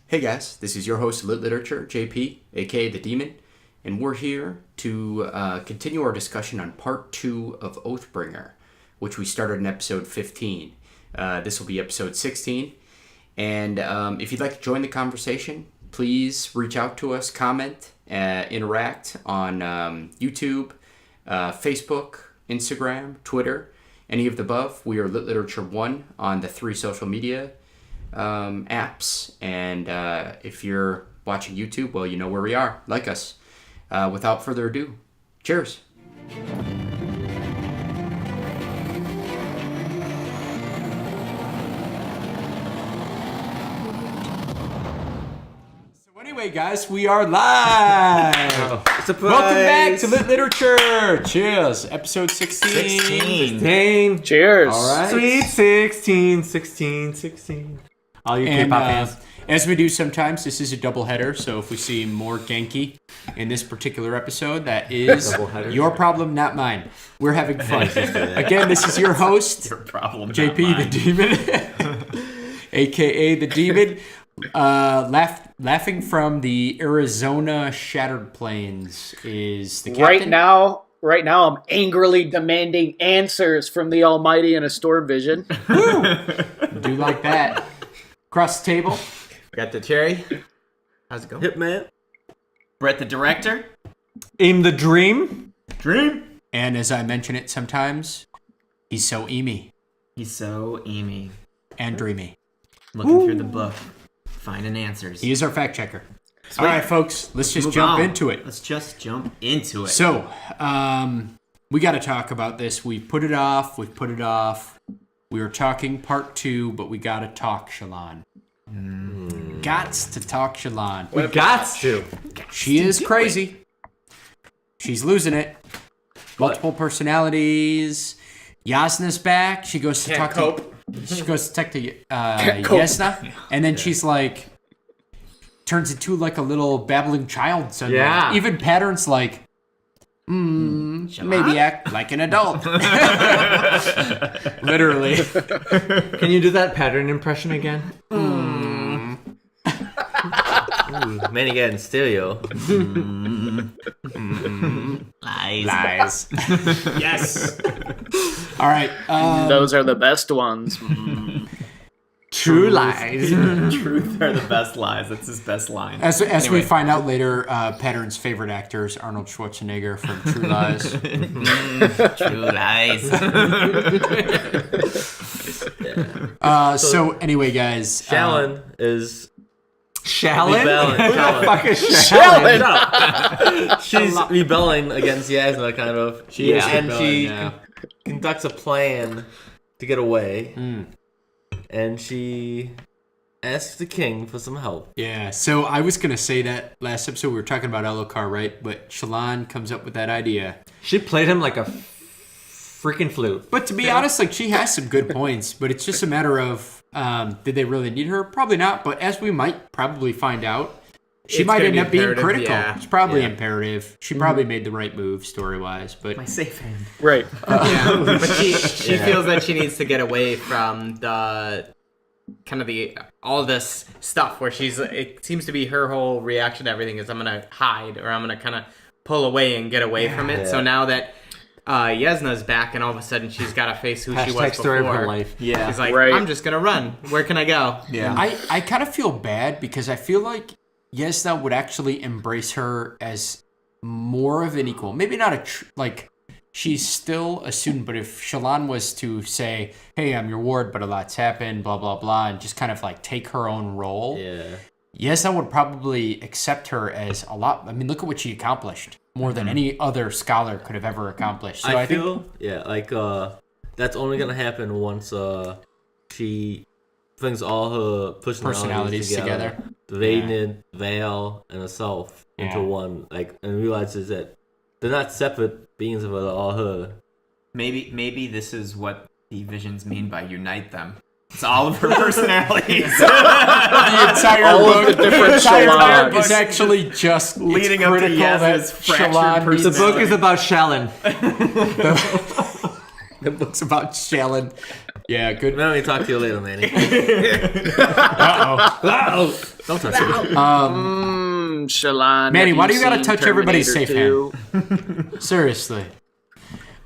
Hey guys, this is your host of Lit Literature, JP, aka The Demon, and we're here to continue our discussion on part 2 of Oathbringer, which we started in episode 15. This will be episode 16, and if you'd like to join the conversation, please reach out to us, comment, interact on YouTube, Facebook, Instagram, Twitter, any of the above. We are Lit Literature 1 on the 3 social media apps, and if you're watching YouTube, well, you know where we are. Like us. Without further ado, cheers. So anyway, guys, we are live. Surprise. Welcome back to Lit Literature. Cheers. Episode 16. 16. Cheers. All right. Sweet 16. All you K-pop fans. As we do sometimes, this is a doubleheader, so if we see more Genki in this particular episode, that is your problem, not mine. We're having fun. Again, this is your host, Your problem, JP the Demon, a.k.a. the Demon, laughing from the Arizona Shattered Plains is the captain. Right now, I'm angrily demanding answers from the Almighty in a storm vision. Woo! Do like that. Across the table. Got the cherry. How's it going? Hitman. Brett, the director. Aim the Dream. And as I mention it sometimes, he's so eamy He's so Amy. and dreamy. Looking through the book, finding answers. He is our fact checker. All right, folks, let's just Move jump on. into it. Let's just jump into it. So, we got to talk about this. We put it off. We were talking part 2, but we got to talk Chillon. Gots to talk Chillon. We got to. She is crazy. She's losing it. Multiple personalities. Yasna's back. She goes to talk to Yasna, and then she's like turns into like a little babbling child suddenly. Yeah. Even Pattern's like, maybe act like an adult. Literally. Can you do that pattern impression again? Man again, stereo. Lies. Yes. All right. Those are the best ones. True lies. Truth are the best lies. That's his best line. As we Anyway. find out later, Pattern's favorite actor is Arnold Schwarzenegger from True Lies. True lies. So anyway, guys. Shallon is Shallon? rebelling. Who the fuck is Shallon? Shallon? She's rebelling against Yasna, kind of. She is and rebelling, she yeah. conducts a plan to get away. And she asks the king for some help. Yeah, so I was going to say that last episode we were talking about Elokar, right? But Chillon comes up with that idea. She played him like a freaking flute. But to be honest, like she has some good points, but it's just a matter of did they really need her? Probably not, but as we might probably find out, she might end up being critical. Yeah. It's probably imperative. She probably made the right move story-wise, but My safe hand. Right. Yeah, but she feels that she needs to get away from the kind of all this stuff where it seems to be her whole reaction to everything is I'm gonna hide or I'm gonna kind of pull away and get away from it. Yeah. So now that Yasna's back and all of a sudden she's got to face who she was Hashtag story of before. her life. yeah. She's like, Right. I'm just gonna run. Where can I go? Yeah. I kind of feel bad because I feel like Yasna would actually embrace her as more of an equal. Maybe not she's still a student, but if Chillon was to say, hey, I'm your ward, but a lot's happened, blah, blah, blah, and just kind of like take her own role, Yeah. Yasna would probably accept her as a lot. I mean, look at what she accomplished. More than any other scholar could have ever accomplished. So I feel, think, that's only gonna happen once she brings all her personalities together. The Vaden, Vale, and herself into one, and realizes that they're not separate beings of all her. Maybe this is what the visions mean by unite them. It's all of her personalities. the entire All book, of the different entire Chillons. book is actually just Leading it's up to critical that Yasna's fractured Chillon needs- The book is about Shallon. The book's about Chillon. Yeah, good. Let me talk to you later, Manny. Uh-oh. Don't touch it. Chillon. Manny, have why do you gotta seen touch everybody's safe Terminator hand? 2? Seriously.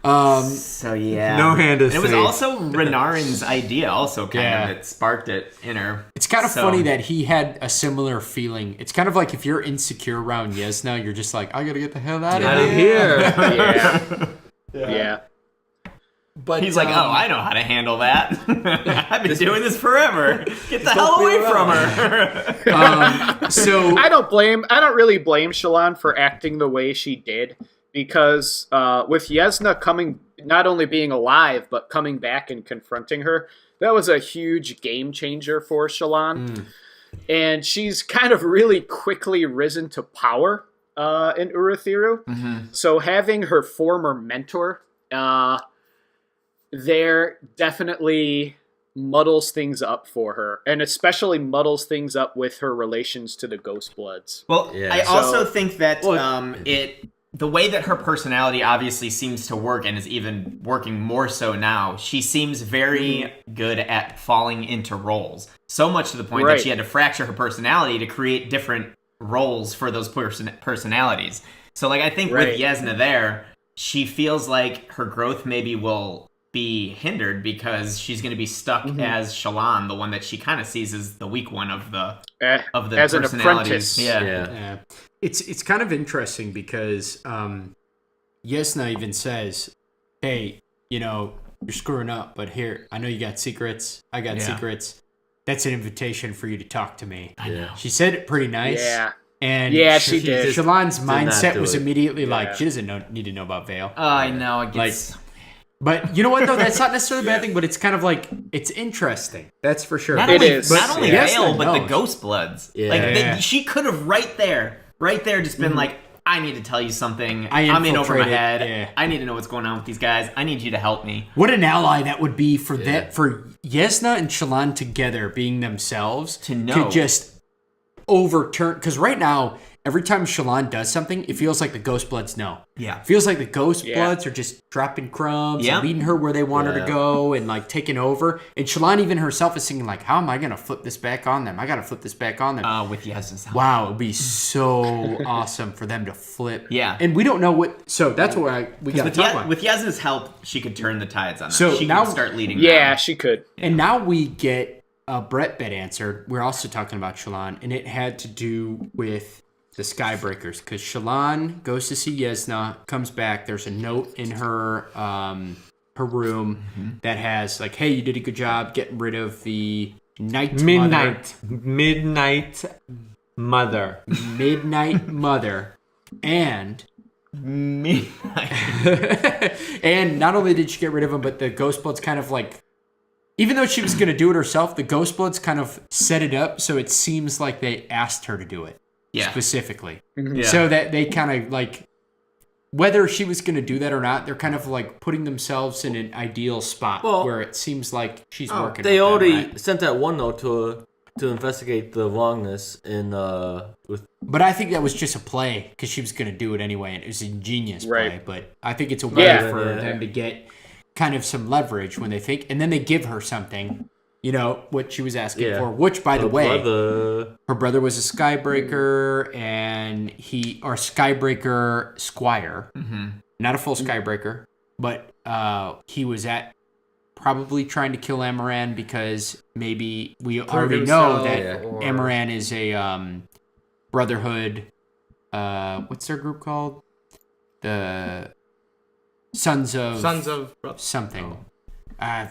So yeah, No hand is And it was safe. also Renarin's idea, also kind of that sparked it in her. It's kind of funny that he had a similar feeling. It's kind of like if you're insecure around Yesna, you're just like, I gotta get the hell out Out of of here. here. Yeah. But He's like, oh, I know how to handle that. I've been doing this forever. Get the hell away from her. So I don't really blame Chillon for acting the way she did, because with Yesna coming, not only being alive, but coming back and confronting her, that was a huge game changer for Chillon. And she's kind of really quickly risen to power in Urithiru. So having her former mentor there definitely muddles things up for her, and especially muddles things up with her relations to the Ghostbloods. Well, I also think that the way that her personality obviously seems to work, and is even working more so now, she seems very good at falling into roles. So much to the point that she had to fracture her personality to create different roles for those personalities. So, like, I think with Yesna there, she feels like her growth maybe will be hindered because she's going to be stuck as Chillon, the one that she kind of sees as the weak one of the as an apprentice. yeah. It's kind of interesting because Yesna even says, hey, you're screwing up, but here, I know you got secrets. I got secrets. That's an invitation for you to talk to me. I know. She said it pretty nice. Yeah. And she did. Chillon's did not mindset do was it. immediately like, she doesn't need to know about Vale. I know. It gets... But you know what, though? That's not necessarily a bad thing, but it's kind of like, it's interesting. That's for sure. Not It only, is. Not only Yes, Vale, I but know. the Ghostbloods. Yeah. Like, she could have right there just been like, I need to tell you something. I'm in over my infiltrated. head. Yeah. I need to know what's going on with these guys. I need you to help me. What an ally that would be for for Yesna and Chillon together being themselves To know. just overturn. Because right now, every time Chillon does something, it feels like the Ghostbloods know. Yeah. It feels like the Ghostbloods are just dropping crumbs and leading her where they want her to go and like taking over. And Chillon even herself is thinking like, how am I going to flip this back on them? I got to flip this back on them. With Yesna's help. Wow, it would be so awesome for them to flip. Yeah. And we don't know what... So that's what we got to talk about. With Yesna's help, she could turn the tides on them. So she now- could start leading Yeah, them. she could. And now we get a Brett bit answered. We're also talking about Chillon, and it had to do with the Skybreakers, because Chillon goes to see Yesna, comes back. There's a note in her her room that has like, "Hey, you did a good job getting rid of the Midnight Mother. Midnight Mother," and and not only did she get rid of him, but the Ghostbloods kind of like, even though she was going to do it herself, the Ghostbloods kind of set it up so it seems like they asked her to do it specifically. Yeah. So that they kind of like, whether she was going to do that or not, they're kind of like putting themselves in an ideal spot where it seems like she's working. They with already them, right? sent that one note to her to investigate the wrongness in with. But I think that was just a play because she was going to do it anyway, and it was a ingenious play. Right. But I think it's a way Yeah. for Yeah. them to get kind of some leverage when they think, and then they give her something, what she was asking for. Which, by the way, her brother was a Skybreaker, and Skybreaker Squire, not a full Skybreaker, but he was probably trying to kill Amaran because maybe we already know that Amaran is a Brotherhood. What's their group called? The Sons of something.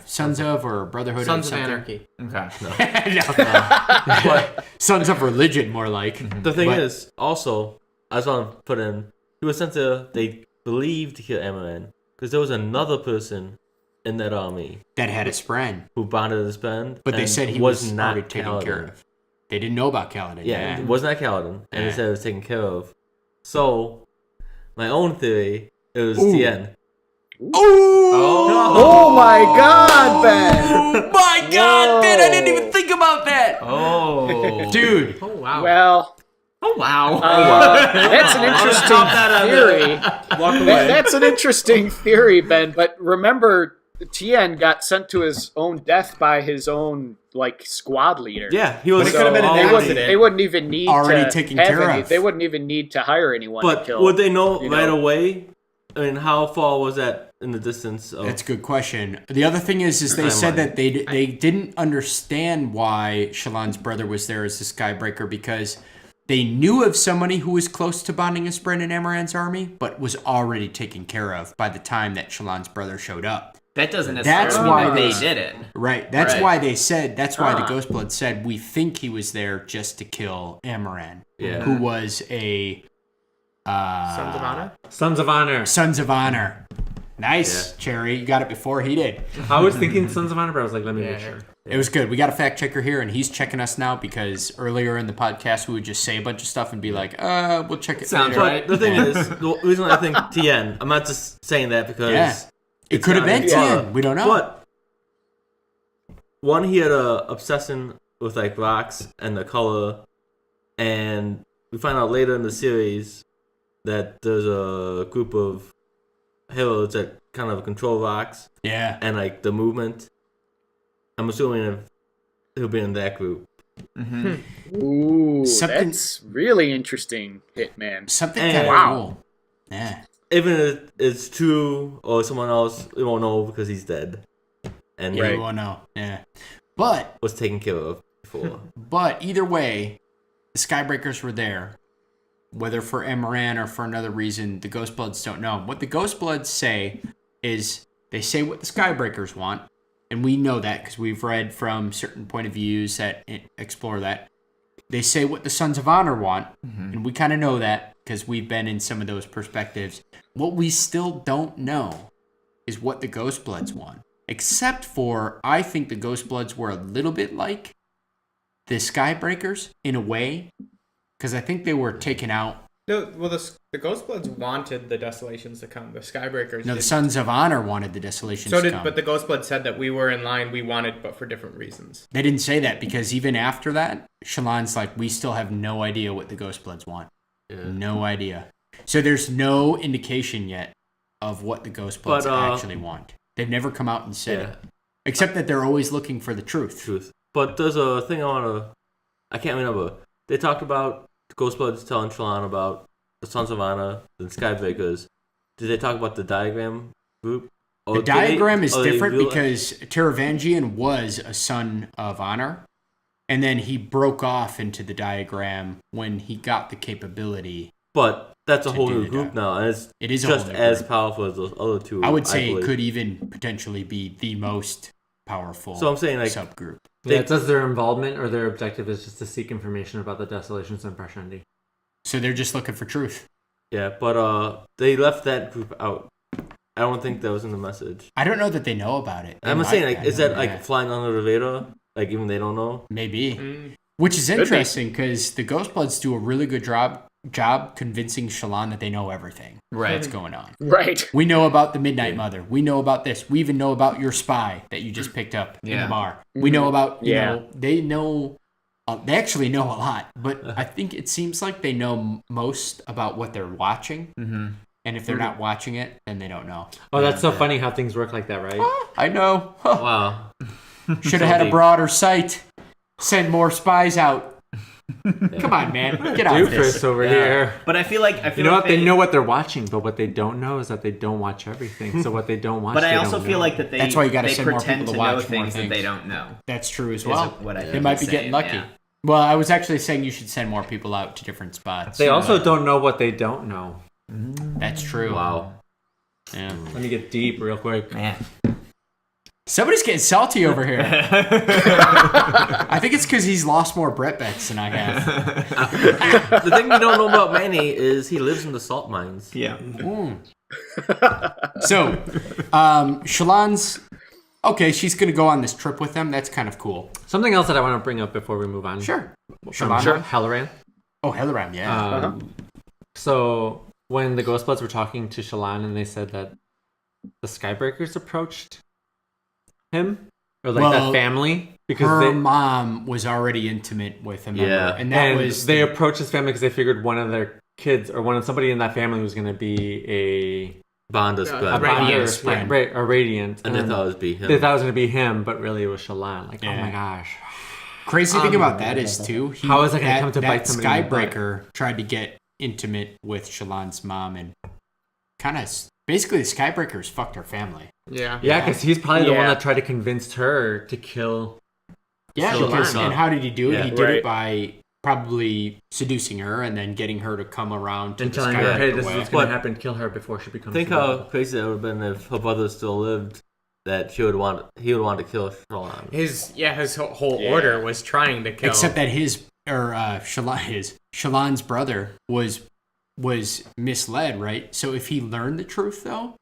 Sons of or Brotherhood Sons of of something. Anarchy. Okay. But Sons of Religion, more like. The thing is, also, I just want to put in, he was sent to, they believed to kill Amaran because there was another person in that army That had a spren. who bonded his band, But they said he was not already taken Kaladin. care of. They didn't know about Kaladin. Yeah, it was not Kaladin, and they said it was taken care of. So, my own theory, it was Tien. Oh my God, Ben! Oh my God, Ben! I didn't even think about that. Oh. Dude. Oh, wow. Well, Oh, wow. that's an interesting theory. Walk away. That's an interesting theory, Ben. But remember, Tien got sent to his own death by his own squad leader. Yeah, he was. So could have been an they wouldn't even need already to taken have care any, of. They wouldn't even need to hire anyone to But kill. would they know you right know? away? I mean, how far was that in the distance? That's a good question. The other thing is they said that they didn't understand why Shallan's brother was there as the Skybreaker because they knew of somebody who was close to bonding a Spren in Amaranth's army, but was already taken care of by the time that Shallan's brother showed up. That doesn't That's necessarily why mean they that they did it. Right. That's Right. why they said. That's why the Ghostblood said we think he was there just to kill Amaranth, who was a Sons of Honor? Sons of Honor. Sons of Honor. Nice, Cherry. You got it before he did. I was thinking Sons of Honor, but I was like, let me make sure. It was good. We got a fact checker here, and he's checking us now because earlier in the podcast we would just say a bunch of stuff and be like, we'll check it Sounds later. right. The thing is, the reason I think Tien, I'm not just saying that because It could have been Tien. We don't know. But one, he had a obsession with rocks and the color, and we find out later in the series that there's a group of heroes that kind of control rocks. Yeah. And the movement. I'm assuming he'll be in that group. Ooh, Something- that's really interesting, Hitman. Something And- kind of Wow. cool. Yeah. Even if it's true or someone else, we won't know because he's dead. And Yeah, he we won't know. Yeah. But was taken care of before. either way, the Skybreakers were there. Whether for Amaran or for another reason, the Ghostbloods don't know. What the Ghostbloods say is they say what the Skybreakers want, and we know that because we've read from certain point of views that explore that. They say what the Sons of Honor want, and we kind of know that because we've been in some of those perspectives. What we still don't know is what the Ghostbloods want. Except for, I think the Ghostbloods were a little bit like the Skybreakers in a way, because I think they were taken out. No, well, the Ghostbloods wanted the Desolations to come. The Skybreakers. No, the didn't. Sons of Honor wanted the Desolations So to did, come. but the Ghostbloods said that we were in line. We wanted, but for different reasons. They didn't say that because even after that, Shallan's like, we still have no idea what the Ghostbloods want. Yeah. No idea. So there's no indication yet of what the Ghostbloods actually want. They've never come out and said it. Except that they're always looking for the truth. But there's a thing I can't remember. They talked about the Ghostbloods telling Shallan about the Sons of Honor, the Skybreakers. Did they talk about the diagram group? The diagram is different because Taravangian was a Son of Honor, and then he broke off into the diagram when he got the capability. But that's a to whole do new the group now, and it's It is a just whole new as group. powerful as those other two. I would say it believe. could even potentially be the most powerful So I'm saying, subgroup. Yeah, it says their involvement or their objective is just to seek information about the Desolations and Parshendi. So they're just looking for truth. Yeah, but they left that group out. I don't think that was in the message. I don't know that they know about it. I'm They saying, might- is that yeah. flying under the radar? Even they don't know? Maybe. Which is interesting because the Ghostbloods do a really good job convincing Shallan that they know everything that's going on. Right. We know about the Midnight Mother. We know about this. We even know about your spy that you just picked up in the bar. We know about, you know, they know, they actually know a lot, but I think it seems like they know most about what they're watching. And if they're not watching it, then they don't know. Oh, that's so funny how things work like that, right? I know. Huh. Wow. Should have had a broader sight. Send more spies out. Come on, man. Get out of this. Doofus over here. But I feel like You know what? They know what they're watching, but what they don't know is that they don't watch everything. So what they don't watch, But I they also don't feel know. like that they That's why you gotta they send more pretend people to to watch know more things that things. they don't know. That's true as Is well. what I They think might be he's getting saying, lucky. yeah. Well, I was actually saying you should send more people out to different spots. They also don't know what they don't know. That's true. Wow. Yeah. Let me get deep real quick. Man. Somebody's getting salty over here. I think it's because he's lost more Brett bets than I have. The thing we don't know about Manny is he lives in the salt mines. Yeah. So, Shallan's... Okay, she's going to go on this trip with them. That's kind of cool. Something else that I want to bring up before we move on. Sure. From Shallan? Halloran. Oh, Halloran, yeah. So when the Ghostbloods were talking to Chillon and they said that the Skybreakers approached him or that family because her mom was already intimate with him. Yeah. And that was... they approached his family because they figured one of their kids or somebody in that family was going to be a Bonda spread. Radiant. And they thought it would be him. They thought it was going to be him, but really it was Chillon. Like, oh my gosh. Crazy thing about that is, too, how is it going to come to bite somebody? Skybreaker tried to get intimate with Shallan's mom and kind of... Basically, the Skybreakers fucked her family. Yeah, because he's probably the one that tried to convince her to kill... Yeah, and how did he do it? Yeah, he did it by probably seducing her and then getting her to come around to and telling her, hey, this is going to happen, kill her before she becomes... Think how crazy that would have been if her brother still lived, that he would want to kill Shallan. His whole order was trying to kill... Except that Shallan's brother was misled, right? So if he learned the truth, though...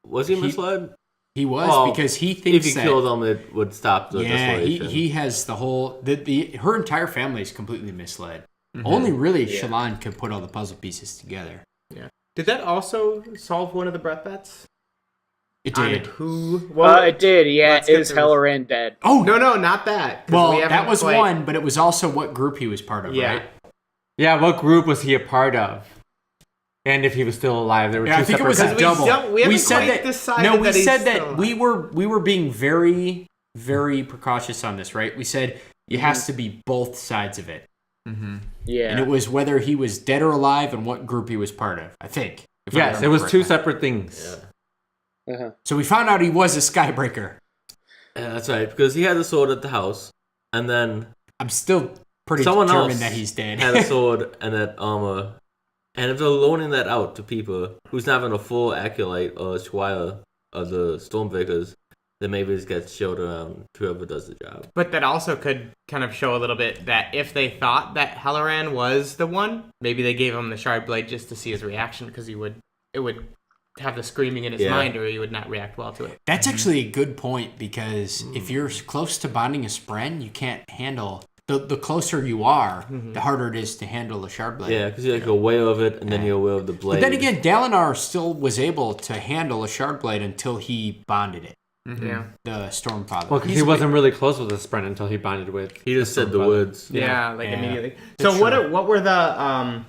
Was he misled? He was, because he thinks if he killed them, it would stop the desolation. he has the whole... her entire family is completely misled. Mm-hmm. Only really Shallan could put all the puzzle pieces together. Yeah. Did that also solve one of the breath bets? It did. It did. Yeah, is Halloran dead? Oh no, not that. Well, that was one, but it was also what group he was part of, right? Yeah, what group was he a part of? And if he was still alive, there were two I think separate... it was a double. We said that we were being very, very precautious on this, right? We said it has to be both sides of it. Mm-hmm. Yeah, and it was whether he was dead or alive and what group he was part of. I think. Yes, it was two separate things. Yeah. Uh-huh. So we found out he was a Skybreaker. Yeah, that's right, because he had a sword at the house, and then I'm still pretty someone determined else that he's dead. had a sword and that armor. And if they're loaning that out to people who's not even a full acolyte or squire of the Stormbreakers, then maybe it gets showed around whoever does the job. But that also could kind of show a little bit that if they thought that Halloran was the one, maybe they gave him the shard blade just to see his reaction, because it would have the screaming in his mind, or he would not react well to it. That's actually a good point, because if you're close to bonding a spren, you can't handle... The closer you are, the harder it is to handle the shard blade. Yeah, because you're like aware of it, and then you're aware of the blade. But then again, Dalinar still was able to handle a shard blade until he bonded it. Mm-hmm. Yeah. The Stormfather. Well, because he wasn't really close with the sprint until he bonded with... He just said the words. Yeah, immediately. So what were the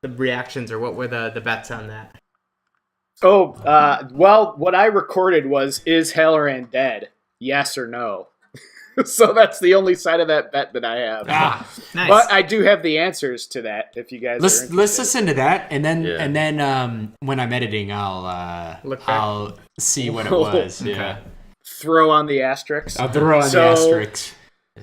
reactions, or what were the bets on that? Well, what I recorded was, is Halloran dead? Yes or no? So that's the only side of that bet that I have. Nice. But I do have the answers to that if you guys let's listen to that, and then when I'm editing, I'll see what it was. Okay. Throw on the asterisks. I'll throw on the asterisks.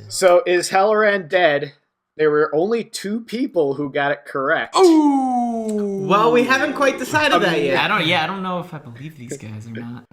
So is Halloran dead? There were only 2 people who got it correct. Ooh. Well, we haven't quite decided that yet. I don't know if I believe these guys or not.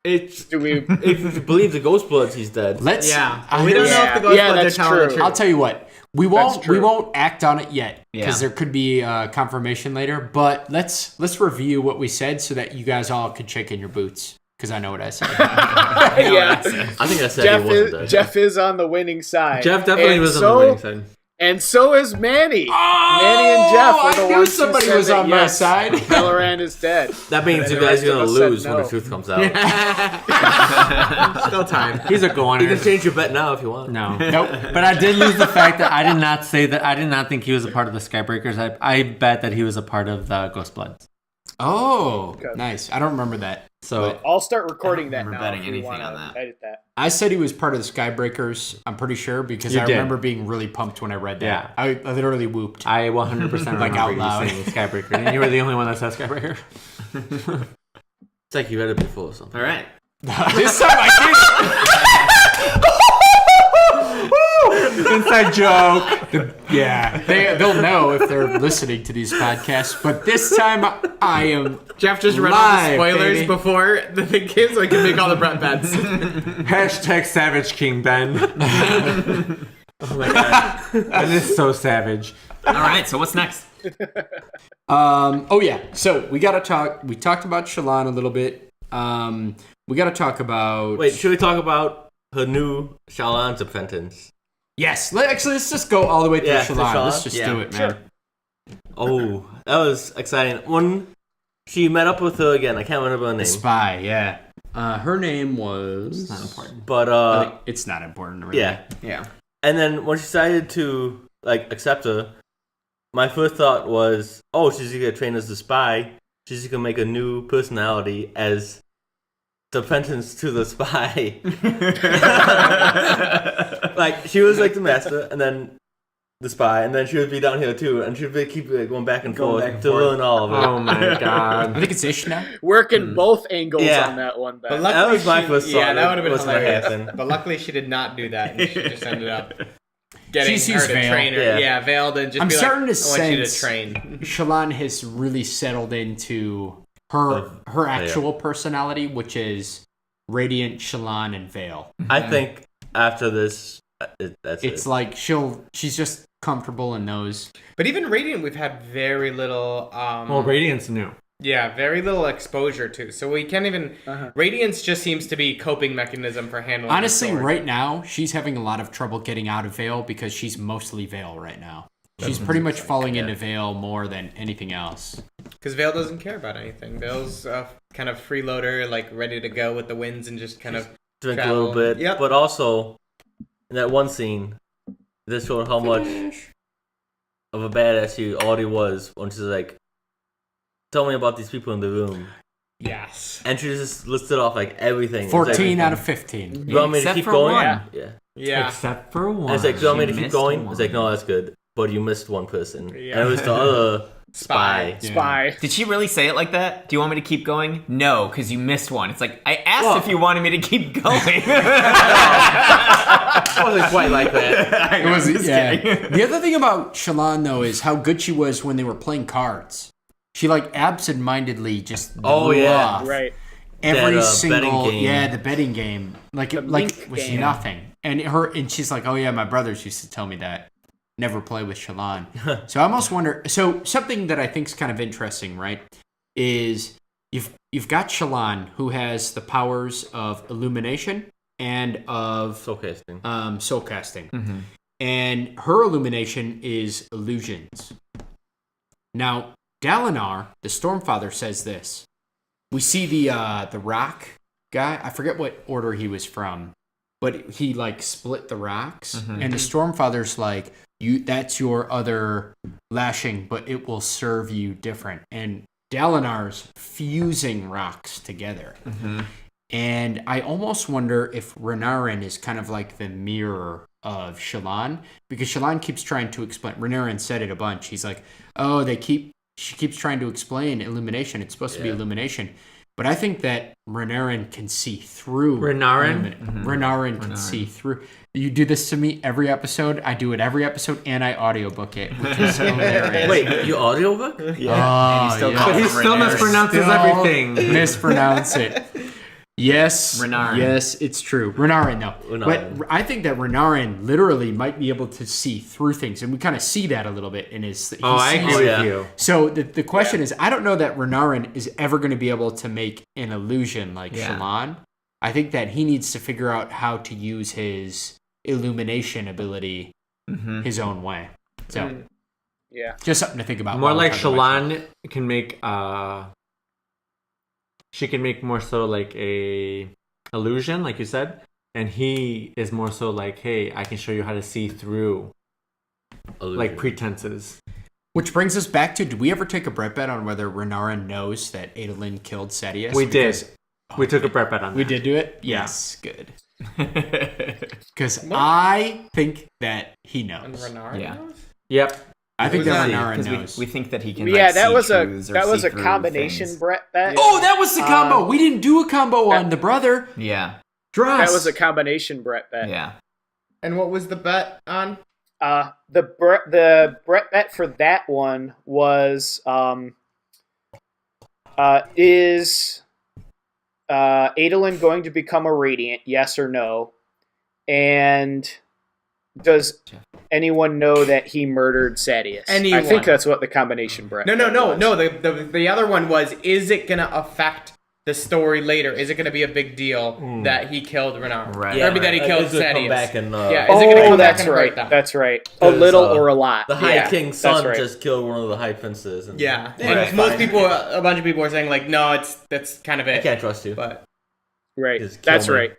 If you believe the Ghostbloods, he's dead. We don't know if the Ghostbloods are telling the truth. I'll tell you what. We won't act on it yet, because there could be confirmation later. But let's review what we said so that you guys all could check in your boots, because I know what I said. Yeah, I think I said he wasn't dead. Jeff is on the winning side. Jeff definitely was on the winning side. And so is Manny. Oh, Manny and Jeff were the I knew ones somebody who said was on my side. Halloran is dead. That means you guys are going to lose when the truth comes out. Still time. He's a goner. You can change your bet now if you want. No. Nope. But I did lose the fact that I did not say that. I did not think he was a part of the Skybreakers. I bet that he was a part of the Ghostblood. Oh, nice. I don't remember that. So I'll start recording that now. Betting anything on that. Edit that. I said he was part of the Skybreakers. I'm pretty sure, because I remember being really pumped when I read that. Yeah. I literally whooped. I 100% Like out loud. saying Skybreaker, and you were the only one that said Skybreaker. It's like you read it before or something. All right. This time I did. Inside joke. They'll know if they're listening to these podcasts. But this time I am. Jeff just read all the spoilers before the thing came, so I can make all the Brett bets. Hashtag Savage King Ben. Oh my god, that is so savage. All right, so what's next? So we gotta talk. We talked about Chillon a little bit. We gotta talk about. Wait, should we talk about her new Shallan's repentance? Yes. Let's just go all the way through Chillon. Let's just do it, man. Sure. Oh, that was exciting. When she met up with her again, I can't remember her name. The spy, yeah. Her name was. It's not important. But it's not important, really. Yeah. And then when she decided to accept her, my first thought was, oh, she's gonna get trained as the spy. she's gonna make a new personality as the apprentice to the spy. Like she was like the master, and then the spy, and then she would be down here too, and she'd be keep going back and forth to learn all of it. Oh my god! I think it's Ishna. Working both angles on that one. But that was my first thought. Yeah, that would have been what's gonna hilarious. happen. But luckily, she did not do that, and she just ended up getting She's her used to Veil. train her. Yeah, Veil to just I'm be starting like, to I want you to sense train. Chillon has really settled into her actual personality, which is Radiant, Chillon, and Veil. I think after this, that's It's it. like she's just comfortable in those. But even Radiant, we've had very little. Well, Radiant's new. Yeah, very little exposure to. So we can't even. Radiance just seems to be coping mechanism for handling. Honestly, the sword. right now she's having a lot of trouble getting out of Veil because she's mostly Veil right now. She's pretty much falling into Veil more than anything else. Because Veil doesn't care about anything. Veil's kind of freeloader, like ready to go with the winds and just kind of drink travel. a little bit. Yep. But also, in that one scene, this showed how much of a badass she already was when she's like, "Tell me about these people in the room." Yes. And she just listed off like everything. 14 out of 15. You want me to Except keep for going? one. Yeah. Yeah. Except for one. And it's like, do you want me to She keep missed going? one. It's like, no, that's good. But you missed one person. Yeah. And it was the other spy. Spy. Did she really say it like that? Do you want me to keep going? No, because you missed one. It's like, I asked if you wanted me to keep going. It wasn't quite like that. It was, The other thing about Chillon, though, is how good she was when they were playing cards. She, like, absentmindedly just blew off Right. every That, single... betting game. Yeah, the betting game. Like, it was game. nothing. And she's like, oh, yeah, my brothers used to tell me that. Never play with Chillon. So I almost wonder... So something that I think is kind of interesting, right, is you've got Chillon, who has the powers of illumination and of... Soul casting. Soul casting. Mm-hmm. And her illumination is illusions. Now, Dalinar, the Stormfather, says this. We see the rock guy. I forget what order he was from, but he like split the rocks, and the Stormfather's like, that's your other lashing, but it will serve you different. And Dalinar's fusing rocks together. And I almost wonder if Renarin is kind of like the mirror of Chillon, because Chillon keeps trying to explain. Renarin said it a bunch. He's like, oh, she keeps trying to explain illumination. It's supposed to be illumination. But I think that Renarin can see through. Renarin can see through. You do this to me every episode. I do it every episode, and I audiobook it, which is hilarious. Wait, you audiobook? Yeah. But he still mispronounces everything. Mispronounce it. Yes. Renarin. Yes, it's true. Renarin, though. Renarin. But I think that Renarin literally might be able to see through things, and we kind of see that a little bit in his... I agree with you. So the question is, I don't know that Renarin is ever going to be able to make an illusion like Chillon. I think that he needs to figure out how to use his illumination ability his own way. So, just something to think about. More like Chillon can make... She can make more so like a illusion, like you said, and he is more so like, hey, I can show you how to see through like pretenses. Which brings us back to, did we ever take a bet on whether Renarin knows that Adolin killed Sadeas? We did. We took a bet on that. We did do it? Yes, good. Because I think that he knows. And Renarin knows? Yep. I think that Yeah, Renarin 'cause knows. we think that he can. Yeah, like, that see was truths or a see through combination things. bet. Oh, that was the combo. We didn't do a combo on the brother. Yeah. Dross. That was a combination bet. Yeah. And what was the bet on? The Brett bet for that one was is Adolin going to become a Radiant? Yes or no? And does anyone know that he murdered Sadeas? Anyone. I think that's what the combination Brett. No. was. The other one was, is it gonna affect the story later? Is it gonna be a big deal that he killed Renarin? Right. Or that he killed Is it come Sadeas? back and, Yeah. Is it gonna come back that's and hurt right. them? That's right. A little or a lot. The High Yeah, King's that's son right. just killed one of the High Princes. And Yeah. Alright, And most fine. people, a bunch of people were saying like, no, that's kind of I it. can't trust you. But Right. Just kill That's me. right.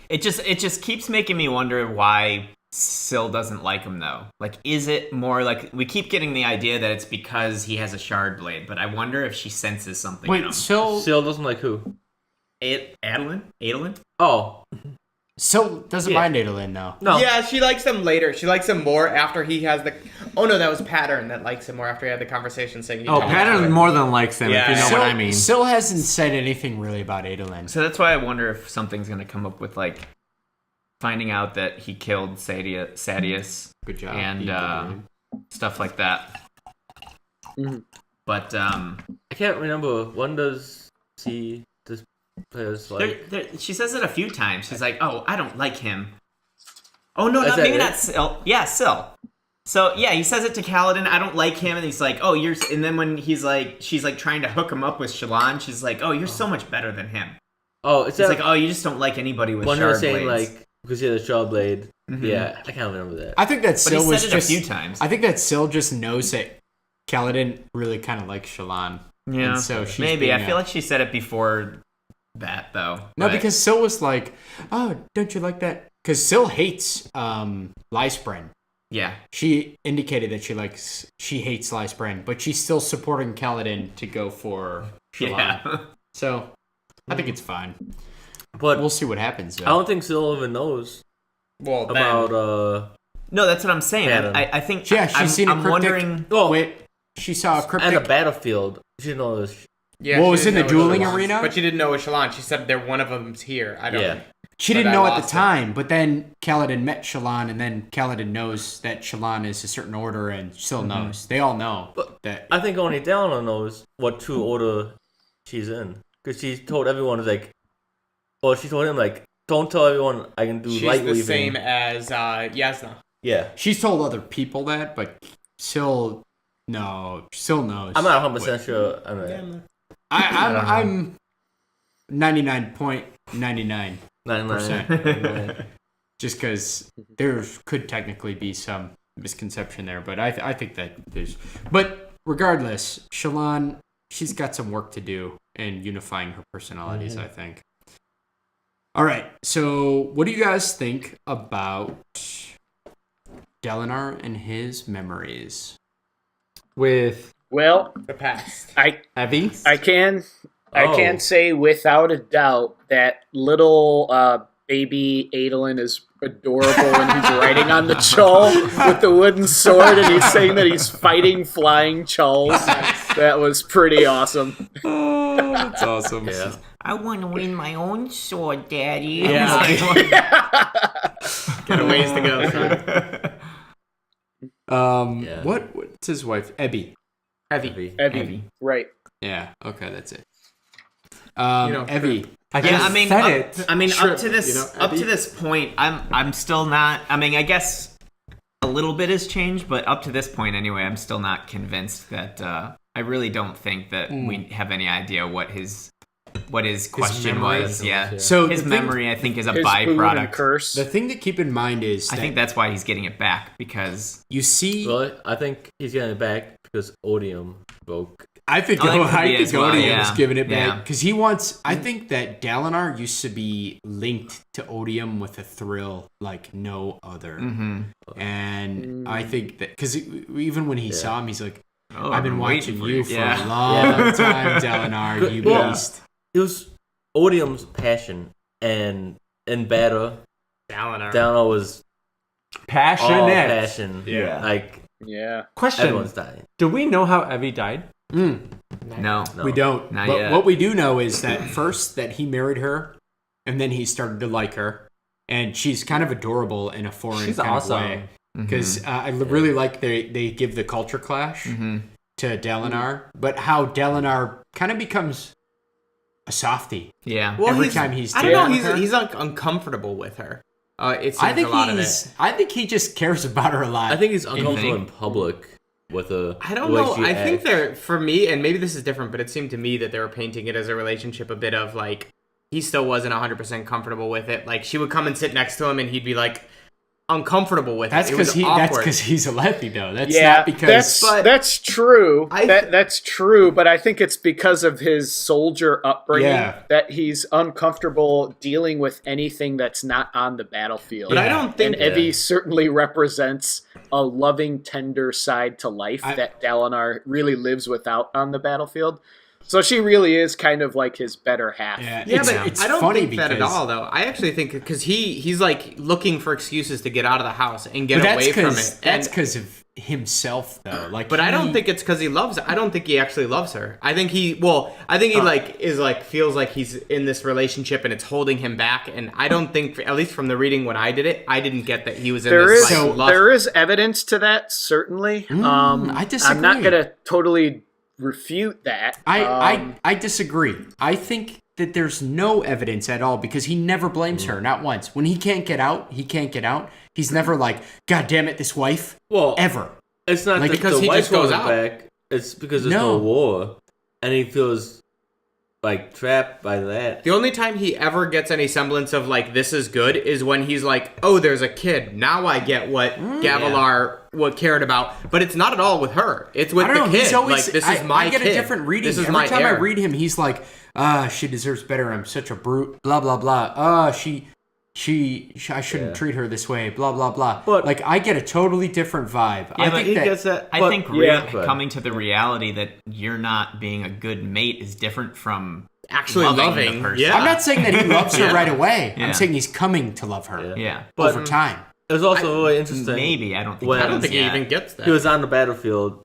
It just keeps making me wonder why Syl doesn't like him though? Like, is it more like we keep getting the idea that it's because he has a shard blade, but I wonder if she senses something in him. Syl doesn't like who? Adolin? Oh. Syl doesn't mind Adolin though. No. Yeah, she likes him later. She likes him more after he has the... Oh, no, that was Pattern that likes him more after he had the conversation saying... Pattern more than likes him, if you know what I mean. Syl hasn't said anything really about Adolin. So that's why I wonder if something's going to come up with, like, finding out that he killed Sadius. Good job. And stuff like that. Mm-hmm. But, I can't remember. When does she... this player's like... she says it a few times. She's like, oh, I don't like him. Oh, no, Is that maybe it? not Syl. Yeah, Syl. So, yeah, he says it to Kaladin, I don't like him, and he's like, oh, you're... And then when she's like trying to hook him up with Shallan, she's like, oh, you're so much better than him. Oh, it's like, oh, you just don't like anybody with when shard you're saying, blades. like, because he had a shard blade. Mm-hmm. Yeah, I can't remember that. I think that But Syl he was said it just a few times. I think that Syl just knows that Kaladin really kind of likes Shallan. Yeah, And so she's maybe. being I feel like she said it before that, though. No, But- because Syl was like, oh, don't you like that? Because Syl hates Lyspren. Yeah. She indicated that she hates Lyspren, but she's still supporting Kaladin to go for Shallan. Yeah. So I think it's fine. But We'll see what happens. Though. I don't think Syl even knows Well, then... about, No, that's what I'm saying. Pattern. I think... Yeah, she's seen a I'm cryptic. wondering... Oh, wait. She saw a and cryptic. the battlefield. She knows. Yeah, What she was didn't in the know it was dueling Shallan. arena? But she didn't know it was Shallan. She said one of them's here. I don't... Yeah. She But didn't I know at the lost it. time, but then Kaladin met Shallan, and then Kaladin knows that Shallan is a certain order, and Syl knows. They all know that. I think only Dalinar knows what true order she's in. Because she told everyone, like... Well, she told him, like, don't tell everyone I can do She's light the weaving. same as Yasna. Yeah. She's told other people that, but Syl knows. I'm not 100% sure. I'm 99.99%. 99. Just because there could technically be some misconception there, but I think that there's... But regardless, Shallan, she's got some work to do in unifying her personalities, I think. All right, so what do you guys think about Dalinar and his memories? With Well, The past. Evi? I can say without a doubt that little baby Adolin is adorable when he's riding on the Chull with the wooden sword and he's saying that he's fighting flying Chulls. That was pretty awesome. Oh, that's awesome. Yeah. I want to win my own sword, Daddy. Yeah. Got a ways to go, son. Yeah. What's his wife? Ebi. Evi. Right. Yeah. Okay, that's it. know, Evi. Yeah, I mean, said it. I mean, Sure, up to this, you know, up to Eddie. this point, I'm still not. I mean, I guess a little bit has changed, but up to this point, anyway, I'm still not convinced that. I really don't think that we have any idea what his question memory was. Yeah. So his the thing- memory, I think, is a His boon and byproduct. curse. The thing to keep in mind is that I think that's why he's getting it back because you see. Well, I think he's getting it back because Odium broke. I think Oh, that could be as well, Odium's yeah. giving it back Yeah. because he wants. I think that Dalinar used to be linked to Odium with a thrill like no other, and I think that because even when he saw him, he's like, oh, "I've been waiting watching you for Yeah. a long time, Dalinar, you Well, beast." It was Odium's passion, and in battle, Dalinar was all Passionate. passion. Yeah. Like, Yeah. Question. everyone's dying. Do we know how Evi died? No. No. We don't. Not But yet. what we do know is that first that he married her, and then he started to like her, and she's kind of adorable in a foreign She's kind awesome. of way. Because I really like they give the culture clash to Dalinar, but how Dalinar kind of becomes a softie. Yeah. Well, Every time he's I don't know. together with her. He's uncomfortable with her. It seems I think a lot of it. I think he just cares about her a lot. I think he's uncomfortable think? in public with a. I don't way know. she I think acts. they're, for me, and maybe this is different, but it seemed to me that they were painting it as a relationship a bit of like, he still wasn't 100% comfortable with it. Like, she would come and sit next to him and he'd be like, uncomfortable with That's it. It was because awkward. he's Alethi, though. That's not because that's true. That's true, but I think it's because of his soldier upbringing that he's uncomfortable dealing with anything that's not on the battlefield. But I don't think and Evi certainly represents a loving, tender side to life that Dalinar really lives without on the battlefield. So she really is kind of like his better half. Yeah, but I don't think that at all, though. I actually think because he's like looking for excuses to get out of the house and get away from it. That's because of himself, though. But I don't think it's because he loves her. I don't think he actually loves her. I think he feels like he's in this relationship and it's holding him back. And I don't think, at least from the reading when I did it, I didn't get that he was in this. There is evidence to that, certainly. I disagree. I'm not gonna totally refute that. I disagree. I think that there's no evidence at all because he never blames her, not once. When he can't get out, he can't get out. He's never like, God damn it, this wife. Well, ever. It's not like because he just goes out. Back. It's because there's no war, and he feels like trapped by that. The only time he ever gets any semblance of like this is good is when he's like, oh, there's a kid. Now I get what Gavilar what cared about, but it's not at all with her. It's with the kid. He's always, like, this is my kid. I get a different reading. This is Every my time heir. I read him, he's like, she deserves better. I'm such a brute. Blah blah blah. I shouldn't treat her this way. Blah blah blah. But like, I get a totally different vibe. Yeah, I think coming to the reality that you're not being a good mate is different from actually loving the person. Yeah. I'm not saying that he loves her right away. I'm saying he's coming to love her. Yeah. But over time. It was also really interesting. Maybe I don't think he even gets that. He was on the battlefield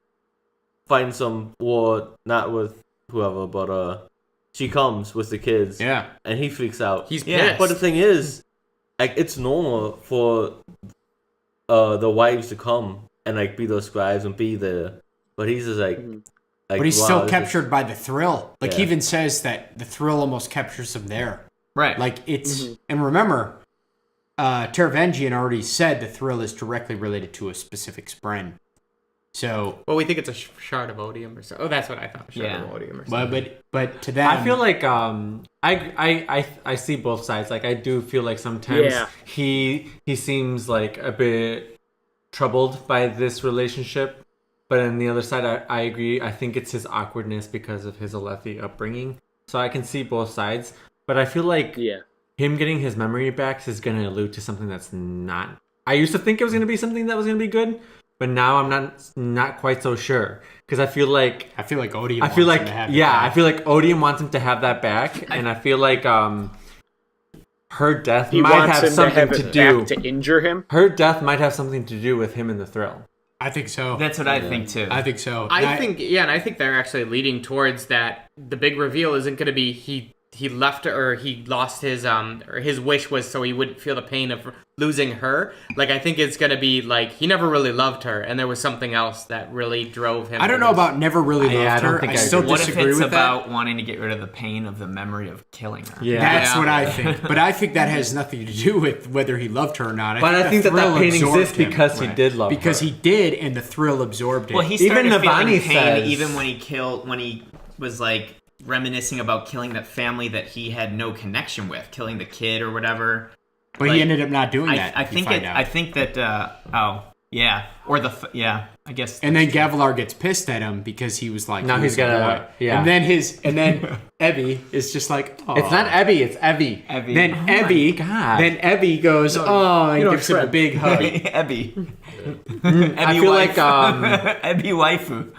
fighting some war, not with whoever, but she comes with the kids. Yeah. And he freaks out. He's pissed. But the thing is, like, it's normal for the wives to come and like be those scribes and be there. But he's just like but he's still captured by the thrill. Like he even says that the thrill almost captures him there. Right. Like it's and remember, Teravangian already said the thrill is directly related to a specific spren. So well, we think it's a shard of odium or so. Oh, that's what I thought. Shard of odium or something. But to them, I feel like I see both sides. Like I do feel like sometimes he seems like a bit troubled by this relationship. But on the other side, I agree. I think it's his awkwardness because of his Alethi upbringing. So I can see both sides. But I feel like him getting his memory back is going to allude to something that's not... I used to think it was going to be something that was going to be good. But now I'm not quite so sure. Because I feel like... Odium I feel wants like, him to have it yeah, back. I feel like Odium wants him to have that back. And I feel like her death might have something to do... back to injure him? Her death might have something to do with him in the thrill. I think so. That's what I think too. I think so. I think they're actually leading towards that. The big reveal isn't going to be he left or he lost his or his wish was so he wouldn't feel the pain of losing her. Like I think it's going to be like he never really loved her and there was something else that really drove him. I don't know about never really loved her. I still disagree with that. What if it's about wanting to get rid of the pain of the memory of killing her? Yeah, that's what I think. But I think that has nothing to do with whether he loved her or not. I think that pain exists because he did love her. Because he did, and the thrill absorbed it. Well, he started even feeling Navani pain says, even when he was like reminiscing about killing that family that he had no connection with, killing the kid or whatever. But he ended up not doing that. I think that I guess. And then Gavilar gets pissed at him because he was like, now he's got and then Evi is just like, oh. It's not Evi, it's Evi. Then Evi goes, and gives him a big hug. Evi. I feel like Evi waifu.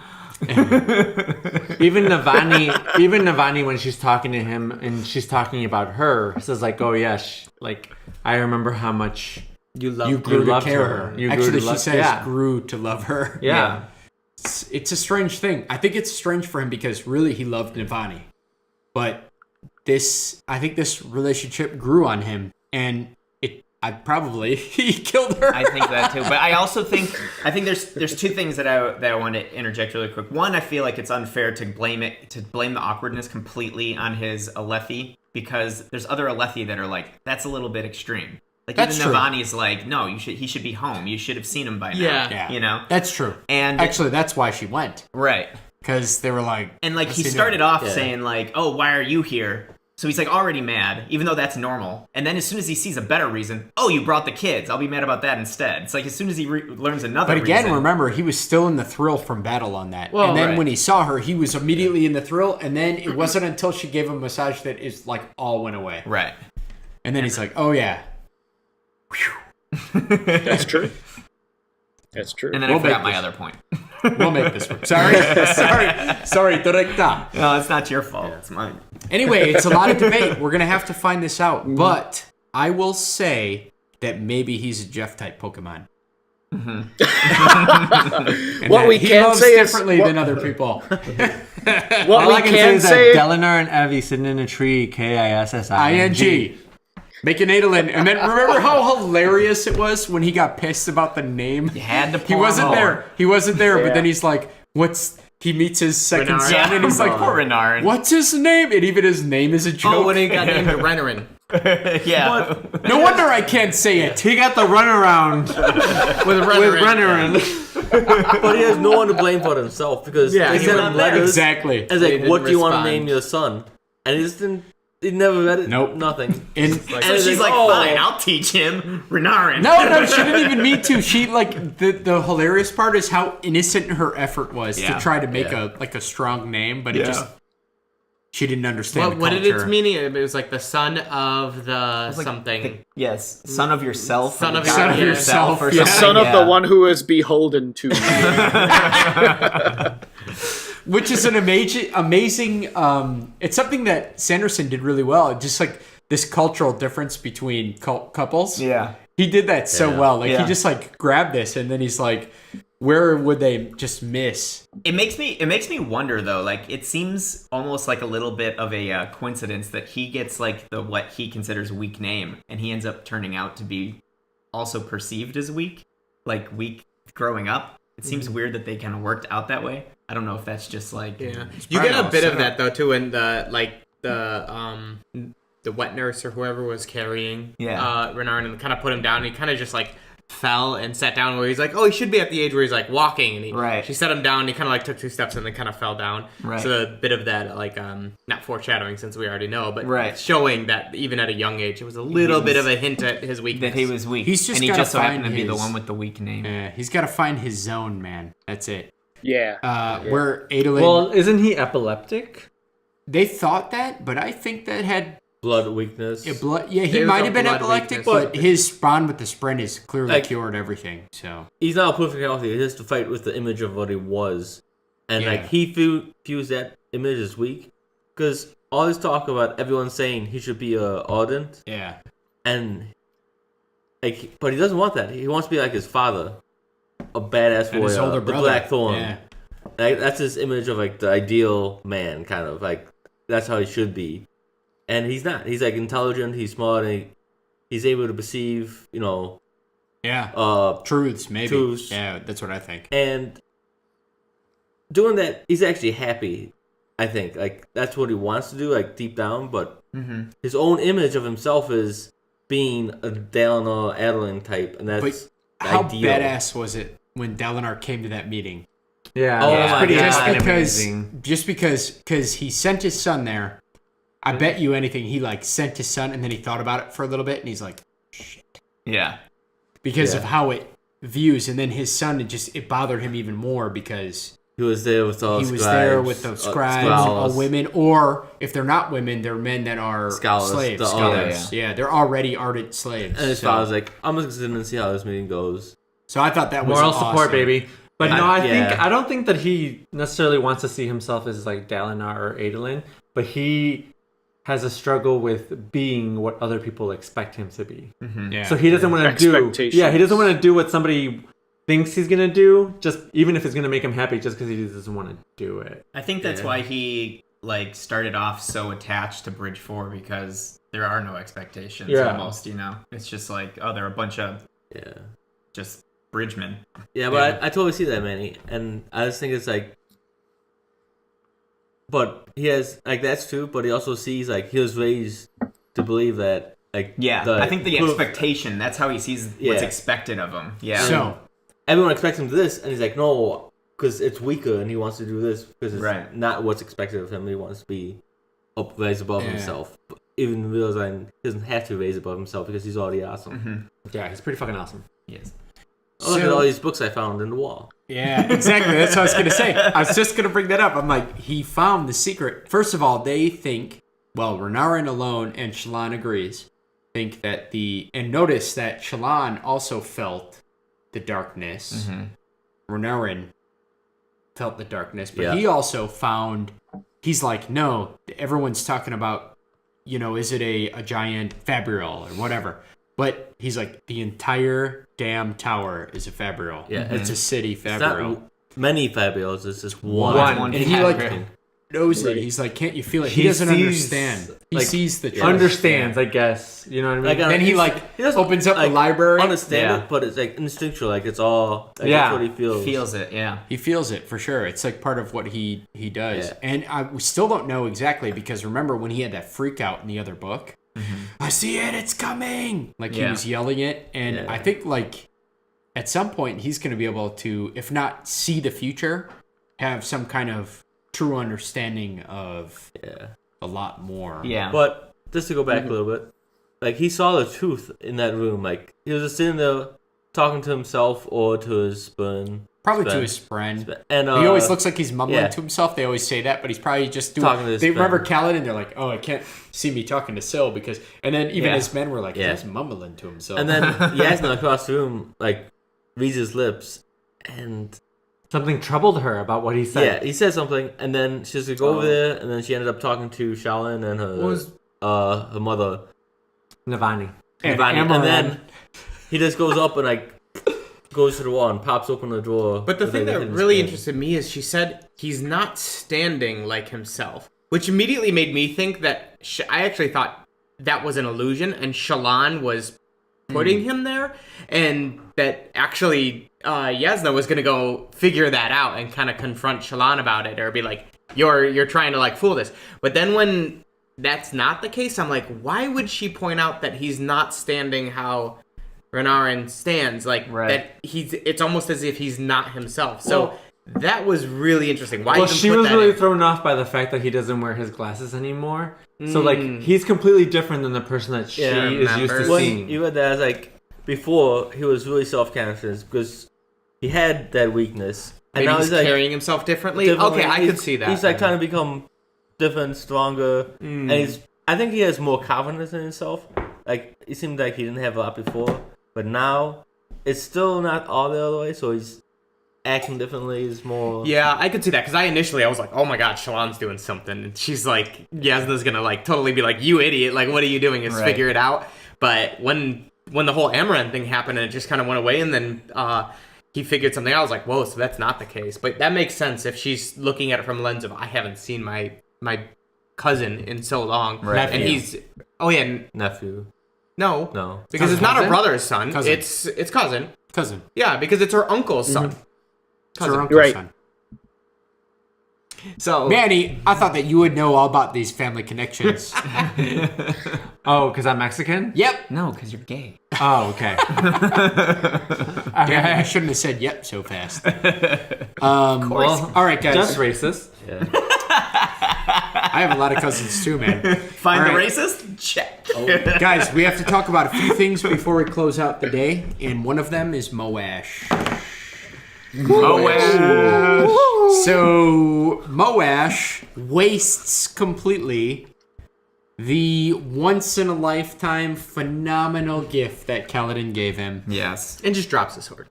even Navani when she's talking to him and she's talking about her says like, oh yeah, like I remember how much you grew to care her. Actually, she says grew to love her. Yeah. It's a strange thing. I think it's strange for him because really he loved Navani, but I think this relationship grew on him, and he killed her. I think that too, but I also think there's two things that I want to interject really quick. One, I feel like it's unfair to blame the awkwardness completely on his Alethi because there's other Alethi that are like that's a little bit extreme. Like that's even Navani's like, no, he should be home. You should have seen him by now. Yeah. You know? That's true. And actually that's why she went. Right. Because they were like, and like he started off saying like, oh, why are you here? So he's like already mad, even though that's normal. And then as soon as he sees a better reason, oh, you brought the kids. I'll be mad about that instead. It's like as soon as he learns another reason. But again, remember, he was still in the thrill from battle on that. Well, and then right. when he saw her, he was immediately in the thrill. And then it wasn't until she gave him a massage that it like all went away. Right. And then he's like, oh yeah. That's true. That's true. And then I forgot my other point. We'll make this work. Sorry, directa. No, it's not your fault. It's mine. Anyway, it's a lot of debate. We're going to have to find this out. But I will say that maybe he's a Jeff-type Pokemon. Mm-hmm. What we can say is differently than other people. All I can say is that Dalinar and Evi sitting in a tree, K-I-S-S-I-N-G. Making Adolin. And then remember how hilarious it was when he got pissed about the name? You had to He wasn't there. But then he's like, he meets his second Renarin. son and he's like, Poor Renarin. what's his name? And even his name is a joke. Oh, when he got named Renarin. Yeah. No wonder I can't say it. He got the runaround With Renarin. But he has no one to blame for himself because Yeah, they he sent was him not there. letters. Exactly. And it's They like, didn't what do you want to respond. name your son? And he just didn't. He never read it. Nope. Nothing. And So she's like, fine, I'll teach him Renarin. no, she didn't even need to. She like the hilarious part is how innocent her effort was to try to make a strong name, but it just she didn't understand. What the did culture. its meaning? It was like the son of the something. Yes, son of yourself. Son of Son of yourself, or yeah. the something. son of the one who is beholden to you. Which is an amazing. It's something that Sanderson did really well. Just like this cultural difference between couples. Yeah. He did that so well. Like Yeah. he just like grabbed this and then he's like, where would they just miss? It makes me wonder though. Like it seems almost like a little bit of a coincidence that he gets like the what he considers weak name, and he ends up turning out to be also perceived as weak growing up. It seems weird that they kind of worked out that way. I don't know if that's just like Yeah, you get a bit of that though too in the wet nurse or whoever was carrying Renarin and kind of put him down. And he kind of just like fell and sat down where he's like, oh, he should be at the age where he's like walking, and she set him down. And he kind of like took 2 steps and then kind of fell down. Right. So a bit of that like not foreshadowing since we already know, but Right. showing that even at a young age, it was a little bit of a hint at his weakness. that he was weak. He's just and he gotta just so happened to find be the his- one with the weak name. Yeah, he's got to find his zone, man. That's it. Yeah. Where Adolin, Well, isn't he epileptic? they thought that, but I think that had Blood weakness. he There's might a have been blood epileptic, weakness. but his bond with the sprint is clearly Like- cured everything. So He's not perfectly healthy. He has to fight with the image of what he was. And Yeah. like he views that image as weak. Because all this talk about everyone saying he should be ardent. yeah, And like, but he doesn't want that. He wants to be like his father. A badass and his warrior. older The brother. Blackthorn. Yeah. Like, that's his image of like the ideal man, kind of like that's how he should be, and he's not. He's like intelligent, he's smart, and he's able to perceive, Truths, maybe. Truths. Yeah, that's what I think. and doing that, he's actually happy. I think like that's what he wants to do, like deep down. But his own image of himself is being a Dalinar Adolin type, and that's But how ideal. badass was it when Dalinar came to that meeting? Yeah. Oh that's my pretty God. Just because he sent his son there, I bet you anything he like sent his son and then he thought about it for a little bit and he's like, Yeah. because Yeah. of how it views, and then his son it bothered him even more because He was there with all he scribes, was there with the scribes, scholars. women, or if they're not women, they're men that are Scholars. slaves. The Scholars. Yeah, they're already ardent slaves. And his so, father's like, I'm just gonna see how this meeting goes. so I thought that was Moral awesome. support, baby. But no, Yeah. I don't think that he necessarily wants to see himself as like Dalinar or Adolin, but he has a struggle with being what other people expect him to be. Yeah. So he doesn't want to do. Expectations. Yeah, he doesn't want to do what somebody thinks he's gonna do, just even if it's gonna make him happy, just because he doesn't want to do it. I think that's why he like started off so attached to Bridge 4, because there are no expectations almost, It's just like, oh, they're a bunch of just bridgemen. Yeah, but I totally see that, Manny. And I just think it's like, but he has, like, that's true, but he also sees, like, he was raised to believe that, like, I think the expectation, that's how he sees what's expected of him. Yeah. So everyone expects him to this, and he's like, no, because it's weaker, and he wants to do this because it's not what's expected of him. He wants to be raise above himself. Even realizing he doesn't have to raise above himself because he's already awesome. Yeah, he's pretty fucking awesome. Yes. Oh, look at all these books I found in the wall. Yeah, exactly. That's what I was going to say. I was just going to bring that up. I'm like, he found the secret. First of all, they think, well, Renarin alone, and Chillon agrees, think that and notice that Chillon also felt the darkness. Renarin felt the darkness, but he also found, he's like, no, everyone's talking about, is it a giant Fabrial or whatever? But he's like, the entire damn tower is a Fabrial. Yeah, it's a city Fabrial. It's not many Fabrials, it's just one. And he knows it. He's like, can't you feel it? He doesn't understand. He sees the truth. Understands, I guess. You know what I mean? Then he opens up the library. Understand it, but it's like instinctual. Like it's all. That's what he feels. Feels it. Yeah. He feels it for sure. It's like part of what he does. And we still don't know exactly because remember when he had that freak out in the other book. I see it. It's coming. Like he was yelling it, and I think like at some point he's going to be able to, if not see the future, have some kind of true understanding of a lot more. Yeah. But just to go back a little bit, like he saw the truth in that room. Like he was just sitting there talking to himself or to his friend. Probably to his friend. And he always looks like he's mumbling to himself. They always say that, but he's probably just doing. Talking to his remember Kaladin? They're like, "Oh, I can't see me talking to Syl because." And then even his men were like, "He's mumbling to himself." And then Yasna across the room like reads his lips, and something troubled her about what he said. Yeah, he said something, and then she just go over there, and then she ended up talking to Shaolin and her mother, Navani. And then he just goes up and like goes to the wall and pops open the door. But the thing that really interested me is she said he's not standing like himself, which immediately made me think that I actually thought that was an illusion and Chillon was putting him there, and that actually Yasna was going to go figure that out and kind of confront Chillon about it or be like, you're trying to like fool this. But then when that's not the case, I'm like, why would she point out that he's not standing how Renarin stands? Like that it's almost as if he's not himself. So that was really interesting. Why she was really thrown off by the fact that he doesn't wear his glasses anymore. So like he's completely different than the person that she is used to seeing. You read that as like before he was really self-conscious because he had that weakness. And maybe now he's like, carrying himself differently. Okay, I could see that. He's like trying to become different, stronger, and I think he has more confidence in himself. Like it seemed like he didn't have a lot before, but now it's still not all the other way. So he's acting differently. Is more. Yeah, I could see that because I was like, oh my god, Shalon's doing something, and she's like, Yasna's gonna like totally be like, you idiot, like what are you doing? Is figure it out. But when the whole Amaran thing happened and it just kind of went away, and then he figured something out, I was like, whoa, so that's not the case. But that makes sense if she's looking at it from a lens of I haven't seen my cousin in so long, and he's nephew. No, because it's not her brother's son. Cousin. It's cousin. Cousin. Yeah, because it's her uncle's son. It's her uncle's son. So, Manny, I thought that you would know all about these family connections. Oh, because I'm Mexican? Yep. No, because you're gay. Oh, okay. I shouldn't have said yep so fast. Of course. All right, guys. Just racist. Yeah. I have a lot of cousins too, man. Find the racist? Check. Guys, we have to talk about a few things before we close out the day, and one of them is Moash. So Moash wastes completely the once-in-a-lifetime phenomenal gift that Kaladin gave him. Yes. And just drops his sword.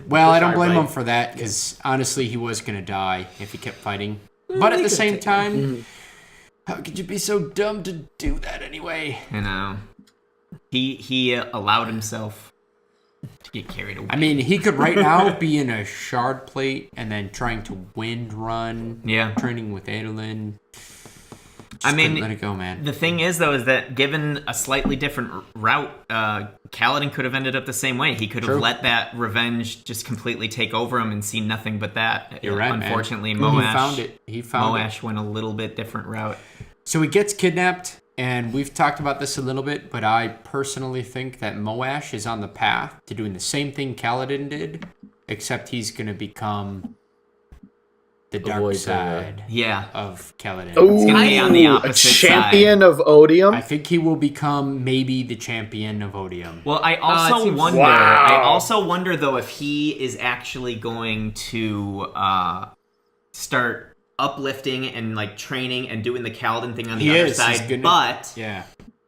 Well, I don't blame him for that, because honestly, he was going to die if he kept fighting. But at the same time, how could you be so dumb to do that anyway? You know. He allowed himself to get carried away. I mean, he could right now be in a shard plate and then trying to wind run. Yeah. Training with Adolin. I mean, let it go, man. The thing is, though, is that given a slightly different route, Kaladin could have ended up the same way. He could have let that revenge just completely take over him and seen nothing but that. You're right, Unfortunately, man. Moash, He found Moash went a little bit different route. So he gets kidnapped, and we've talked about this a little bit, but I personally think that Moash is on the path to doing the same thing Kaladin did, except he's going to become the dark side of Kaladin. Ooh, It's gonna be on the opposite a champion of Odium. I think he will become maybe the champion of Odium. Well, I also wonder. Wow. I also wonder though if he is actually going to start uplifting and like training and doing the Kaladin thing on the other side, but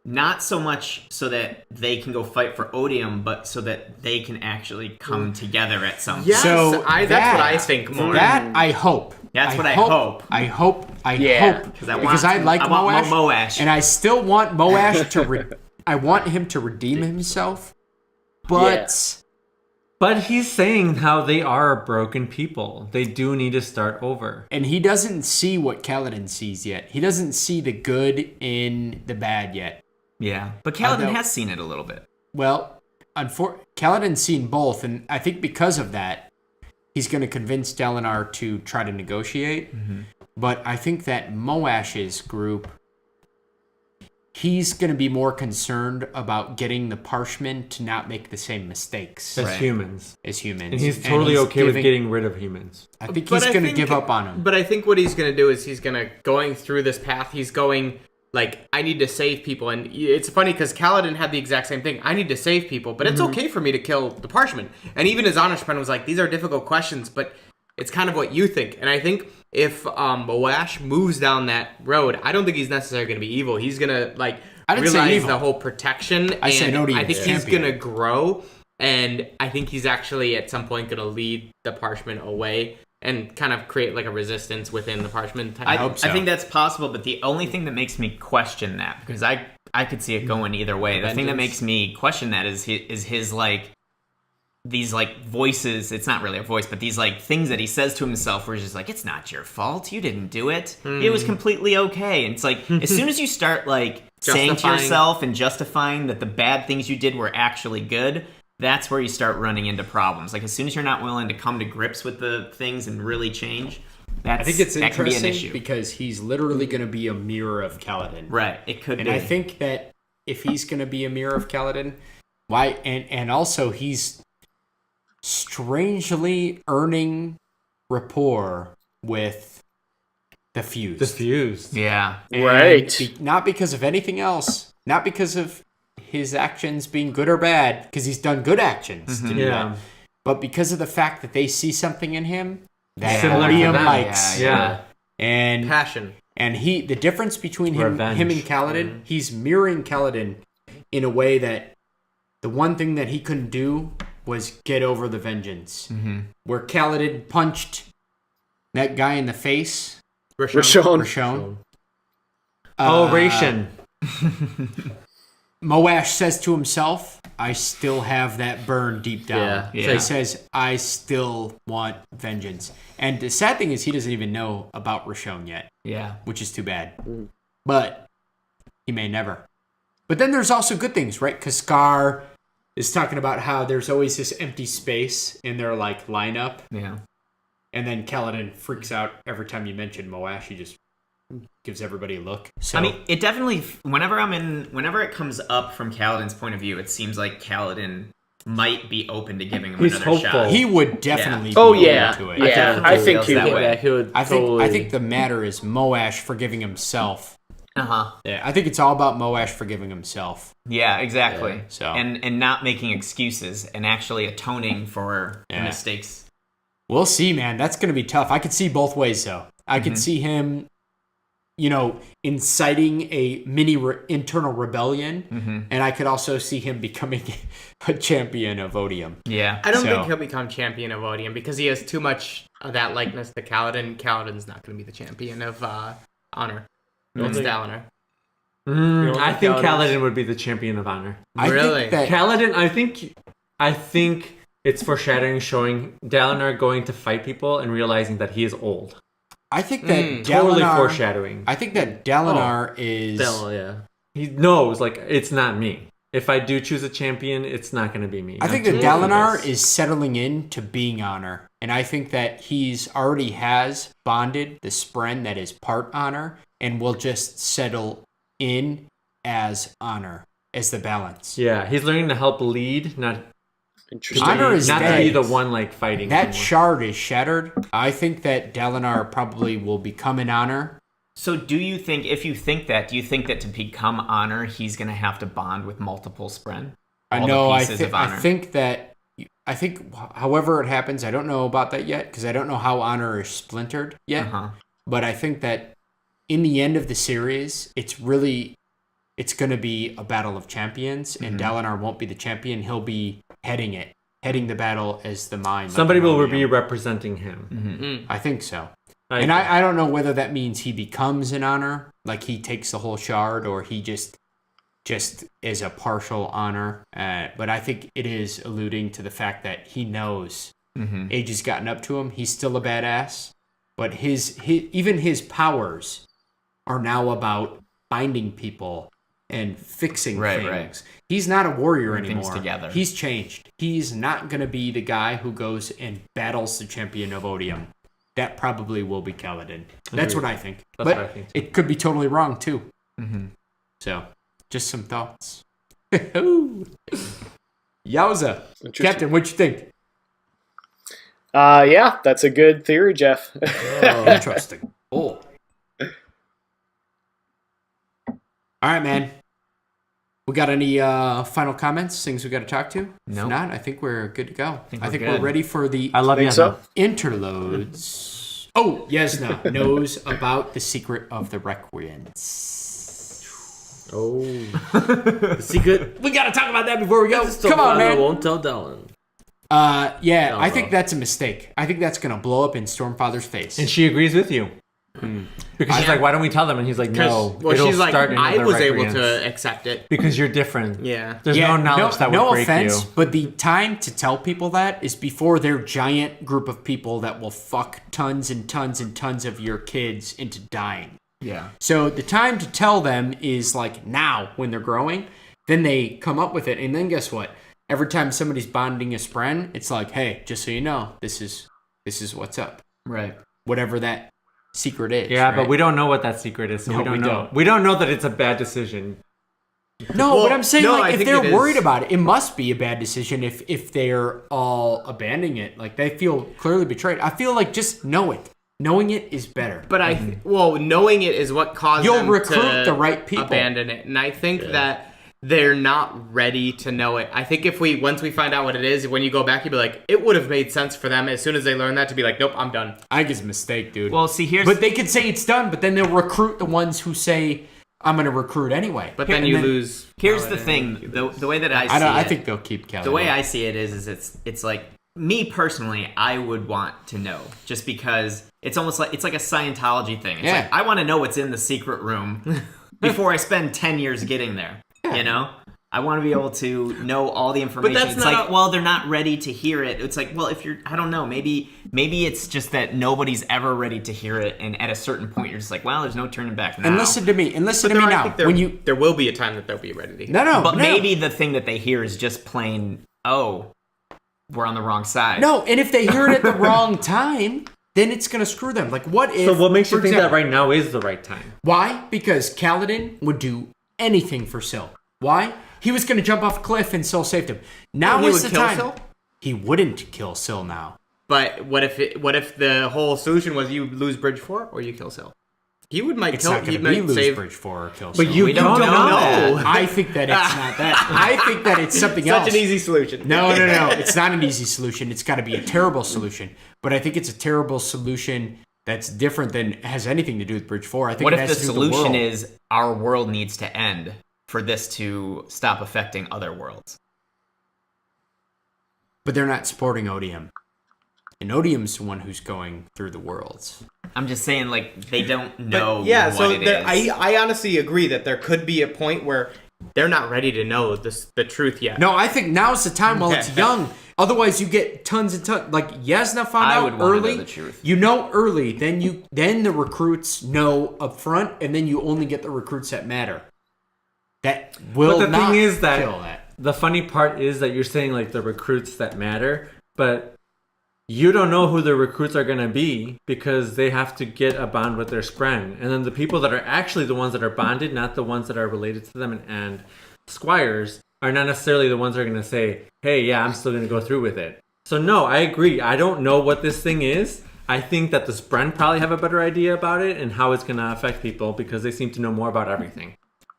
not so much so that they can go fight for Odium, but so that they can actually come together at some point. Yes, So that's what I think more. That I hope. That's what I hope. I hope. Because I like want Moash, Moash. and I still want Moash to. I want him to redeem himself, but But he's saying how they are broken people. They do need to start over. and he doesn't see what Kaladin sees yet. He doesn't see the good in the bad yet. Yeah, but Kaladin Although- has seen it a little bit. Well, Kaladin's seen both, and I think because of that, he's going to convince Dalinar to try to negotiate. Mm-hmm. But I think that Moash's group, he's going to be more concerned about getting the Parshmen to not make the same mistakes As humans. as humans. And he's totally okay with getting rid of humans. I think But he's I going to think- give up on him. But I think what he's going to do is going through this path, he's going, like, I need to save people. And it's funny because Kaladin had the exact same thing. I need to save people, but it's okay for me to kill the Parshmen. And even his honor friend was like, these are difficult questions, but it's kind of what you think. And I think if Moash moves down that road, I don't think he's necessarily going to be evil. He's going to, like, I didn't say realize evil. the whole protection. I said Odium's I think he's champion. going to grow. And I think he's actually at some point going to lead the Parshmen away and kind of create like a resistance within the Parshmen type. I hope so. I think that's possible, but the only thing that makes me question that, because I could see it going either way. The thing that makes me question that is his like these like voices. It's not really a voice, but these like things that he says to himself, where he's just like, "It's not your fault. You didn't do it. It was completely okay." And it's like as soon as you start like saying to Justifying. yourself and justifying that the bad things you did were actually good, that's where you start running into problems. Like as soon as you're not willing to come to grips with the things and really change, I think it's that can be an interesting issue. because he's literally going to be a mirror of Kaladin. Right, it could And be. I think that if he's going to be a mirror of Kaladin, and also he's strangely earning rapport with the Fused. Diffused. yeah. And Right. not because of anything else. Not because of his actions being good or bad, because he's done good actions to do Yeah. that. But because of the fact that they see something in him that Similar to Odium them. likes. Yeah. And Passion. the difference between him Revenge. and Kaladin, he's mirroring Kaladin in a way that the one thing that he couldn't do was get over the vengeance. Mm-hmm. Where Kaladin punched that guy in the face, Rashon. Rashon. Ration. Moash says to himself, I still have that burn deep down. Yeah. So he says, I still want vengeance. And the sad thing is he doesn't even know about Rashon yet, Yeah. which is too bad. But he may never. But then there's also good things, right? Because Scar is talking about how there's always this empty space in their like lineup. Yeah. And then Kaladin freaks out every time you mention Moash. He just gives everybody a look. So I mean, it definitely. Whenever it comes up from Kaladin's point of view, it seems like Kaladin might be open to giving him He's another hopeful. shot. he would definitely Oh be yeah, open to it. yeah. I think he that would. way. Yeah, he would I totally... think the matter is Moash forgiving himself. Uh-huh. Yeah, I think it's all about Moash forgiving himself. Yeah, exactly. so And not making excuses and actually atoning for the mistakes. we'll see, man. That's going to be tough. I could see both ways, though. I could see him, inciting a mini internal rebellion, and I could also see him becoming a champion of Odium. Yeah. I don't So- think he'll become champion of Odium because he has too much of that likeness to Kaladin. Kaladin's not going to be the champion of honor. It's Dalinar. I think Kaladin would be the champion of honor. I Really? think that Kaladin, I think it's foreshadowing, showing Dalinar going to fight people and realizing that he is old. I think that Totally Dalinar. foreshadowing. I think that Dalinar is. Hell, yeah. He knows, like, it's not me. If I do choose a champion, it's not going to be me. I think I'm that too old for Dalinar this. is settling in to being honor, and I think that he's already has bonded the Spren that is part honor, and will just settle in as honor as the balance. Yeah, he's learning to help lead, not Interesting. Honor is not dead. to be the one like fighting. That someone. shard is shattered. I think that Dalinar probably will become an Honor. So do you think, if you think that, do you think that to become Honor, he's going to have to bond with multiple Spren? I think however it happens, I don't know about that yet, because I don't know how Honor is splintered yet. Uh-huh. But I think that in the end of the series, it's going to be a battle of champions, and Dalinar won't be the champion. He'll be heading the battle as the mind. Somebody will be representing him. Mm-hmm. I think so. And I don't know whether that means he becomes an Honor, like he takes the whole shard, or he just is a partial Honor. But I think it is alluding to the fact that he knows age has gotten up to him. He's still a badass, but even his powers are now about binding people and fixing things. Right. He's not a warrior anymore. Things together. He's changed. He's not going to be the guy who goes and battles the champion of Odium. That probably will be Kaladin. That's what I think. That's what I think. It could be totally wrong too. So, just some thoughts. Yowza. Captain, what'd you think? Yeah, that's a good theory, Jeff. Interesting. Oh. All right, man. We got any final comments? Things we got to talk to? No. If not, I think we're good to go. I think good. we're ready for the I love you. so. interludes. Oh, Yesna knows about the secret of the Requients. Oh. The secret. We got to talk about that before we go. Still Come on, I man. won't tell Dallin. Yeah, No, I think that's a mistake. I think that's going to blow up in Stormfather's face. And she agrees with you. Because she's like, why don't we tell them? And he's like, no. Well, it'll she's like, start I another was able recreance. to accept it. Because you're different. Yeah. There's no knowledge that would no break offense, you. but the time to tell people that is before their giant group of people that will fuck tons and tons and tons of your kids into dying. Yeah. So the time to tell them is like now when they're growing. Then they come up with it, and then guess what? Every time somebody's bonding a spren, it's like, hey, just so you know, this is what's up. Right. Whatever that secret is. Yeah, right? but we don't know what that secret is, so No, we don't we know. don't. We don't know that it's a bad decision. No, Well, but I'm saying, no, I like, if think they're it worried is. about it, it must be a bad decision if they're all abandoning it. Like, they feel clearly betrayed. I feel like just know it. Knowing it is better. But knowing it is what caused You'll them recruit to the right people. abandon it. And I think that they're not ready to know it. I think once we find out what it is, when you go back, you'll be like, it would have made sense for them as soon as they learn that to be like, nope, I'm done. I think it's a mistake, dude. Well, see, But they could say it's done, but then they'll recruit the ones who say, I'm going to recruit anyway. But then you lose. Here's the thing. The way that I see I it, think they'll keep Kelly. the way I see it is it's like, me personally, I would want to know, just because it's almost like, it's like a Scientology thing. It's like, I want to know what's in the secret room before I spend 10 years getting there, you know? I want to be able to know all the information. that's it's not like, well, they're not ready to hear it. It's like, well, if you're, I don't know, maybe it's just that nobody's ever ready to hear it, and at a certain point, you're just like, well, there's no turning back now. And listen to me. And listen to me I now. think there will be a time that they'll be ready to hear. But maybe the thing that they hear is just plain, oh, we're on the wrong side. No, and if they hear it at the wrong time, then it's going to screw them. Like, what if... So what makes you for think example, that right now is the right time? Why? Because Kaladin would do anything for Syl. Why? He was going to jump off a cliff and Syl saved him. Now he is would the kill time. Syl? He wouldn't kill Syl now. But what if the whole solution was you lose Bridge 4 or you kill Syl? He might It's kill. not He going to be might lose save. Bridge 4 or kill But Syl. you We don't know. I think that it's not that. I think that it's something else. Such an easy solution. No. It's not an easy solution. It's got to be a terrible solution. But I think it's a terrible solution that's different than has anything to do with Bridge 4. I think What it if has the to do with solution world. is our world needs to end for this to stop affecting other worlds? But they're not supporting Odium. And Odium's the one who's going through the worlds. I'm just saying, like, they don't know Yeah, what so it is. I honestly agree that there could be a point where they're not ready to know the truth yet. No, I think now's the time while it's young. Otherwise, you get tons and tons. Like Yasna found I out would want to early. know the truth. You know early, then the recruits know up front, and then you only get the recruits that matter. That will But the not thing is that kill that. the funny part is that you're saying like the recruits that matter, but you don't know who the recruits are going to be because they have to get a bond with their spren. And then the people that are actually the ones that are bonded, not the ones that are related to them and squires, are not necessarily the ones that are going to say, hey, yeah, I'm still going to go through with it. So no, I agree. I don't know what this thing is. I think that the Spren probably have a better idea about it and how it's going to affect people because they seem to know more about everything.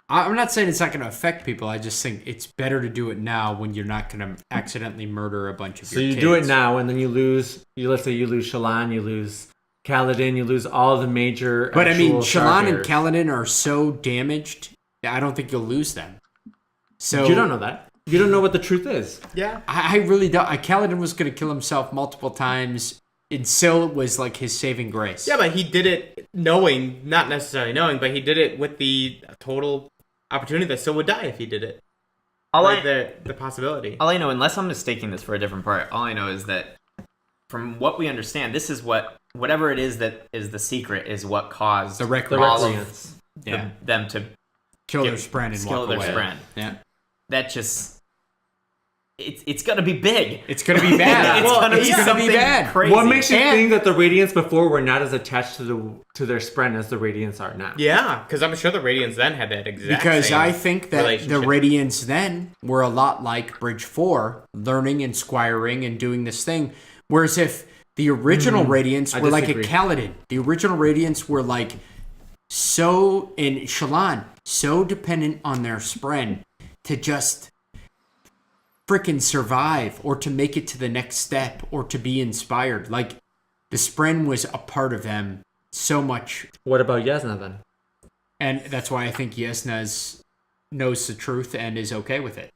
I'm not saying it's not going to affect people. I just think it's better to do it now when you're not going to accidentally murder a bunch of your kids. So you do it now, and then let's say you lose Chillon, you lose Kaladin, you lose all the major. But I mean, Chillon and Kaladin are so damaged, I don't think you'll lose them. So you don't know that. You don't know what the truth is. Yeah. I really don't. Kaladin was going to kill himself multiple times. And Syl was like his saving grace. Yeah, but he did it knowing, not necessarily knowing, but he did it with the total opportunity that Syl would die if he did it. The possibility. All I know, unless I'm mistaking this for a different part, all I know is that from what we understand, this is whatever it is that is the secret is what caused the all of them to kill their Spren and walk away. Spren. Yeah. That just... It's gonna be big. It's gonna be bad. It's gonna be bad. Crazy. What makes you think that the Radiants before were not as attached to their Spren as the Radiants are now? Yeah, because I'm sure the Radiants then had that exact because same I think that the Radiants then were a lot like Bridge 4, learning and squiring and doing this thing. Whereas if the original Radiants were like a Kaladin, the original Radiants were like so in Chillon so dependent on their Spren to just freaking survive or to make it to the next step or to be inspired. Like the Spren was a part of them so much. What about Yasna then? And that's why I think Yasna knows the truth and is okay with it.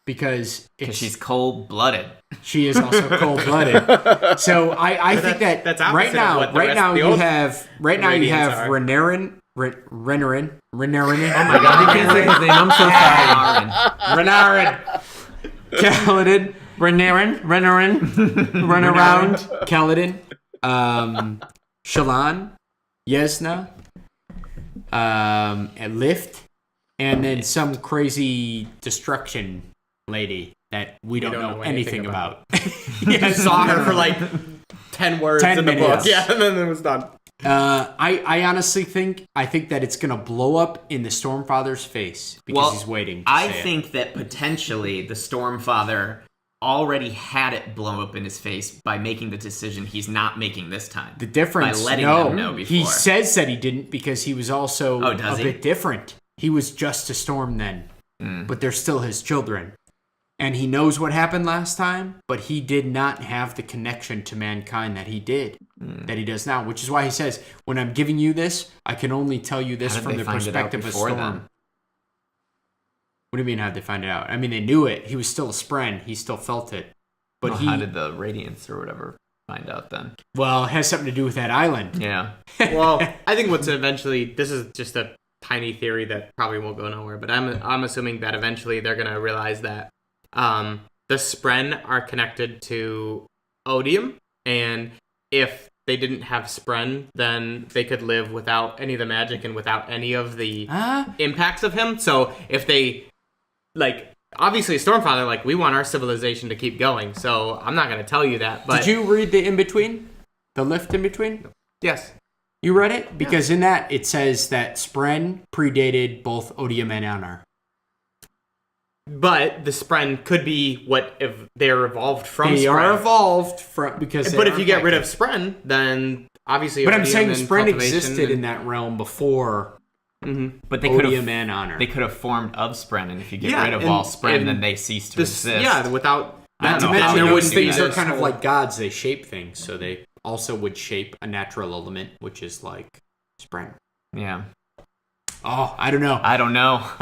Because she's cold-blooded. She is also cold-blooded. So I think that's right now you have Renarin. Renarin. Oh my god, you can't say his name. I'm so sorry. Renarin. Kaladin, Renarin, run around, Kaladin, Chillon, Yasna, and Lift, and then some crazy destruction lady that we don't know anything about. I saw her for like 10 words 10 in the minutes. book. Yeah, and then it was done. I honestly think that it's gonna blow up in the Stormfather's face because he's waiting. I think that potentially the Stormfather already had it blow up in his face by making the decision he's not making this time. The difference, by letting them know before. He says that he didn't because he was also a bit different. He was just a storm then, but they're still his children. And he knows what happened last time, but he did not have the connection to mankind that he did, that he does now. Which is why he says, when I'm giving you this, I can only tell you this from the perspective of Storm. Then? What do you mean, how'd they find it out? I mean, they knew it. He was still a Spren. He still felt it. But how did the Radiants or whatever find out then? Well, it has something to do with that island. Yeah. Well, I think what's eventually... This is just a tiny theory that probably won't go nowhere, but I'm assuming that eventually they're going to realize that the Spren are connected to Odium, and if they didn't have Spren, then they could live without any of the magic and without any of the impacts of him. So if they, obviously Stormfather, we want our civilization to keep going, so I'm not going to tell you that. But did you read the in-between? The lift in-between? Yes. You read it? Because in that, it says that Spren predated both Odium and Anar. But the Spren could be what if they're evolved from Spren. They are evolved from because. But if you get rid of Spren, then obviously. But I'm saying Spren existed in that realm before. Mm-hmm. But they Odium and Honor. They could have formed of Spren, and if you get rid of all Spren, then they cease to exist. Yeah, without. Not to mention, those things are kind of like gods. They shape things, so they also would shape a natural element, which is like Spren. Yeah. Oh, I don't know.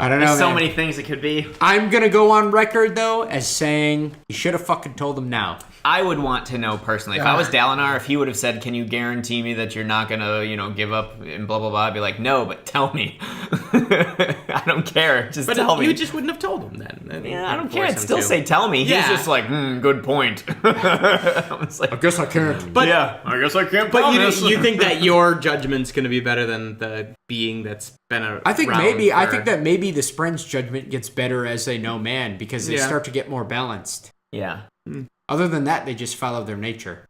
There's so many things it could be. I'm going to go on record, though, as saying you should have fucking told them now. I would want to know personally. If I was Dalinar, if he would have said, can you guarantee me that you're not going to, give up and blah, blah, blah, I'd be like, no, but tell me. I don't care. Just tell me. You just wouldn't have told him then. I don't care. I'd still say tell me. Yeah. He's just like, good point. I guess I can't. But, I guess I can't. But you think that your judgment's going to be better than the being that's been around? I think that maybe the Spren's judgment gets better as they know man because they start to get more balanced. Yeah. Other than that, they just follow their nature.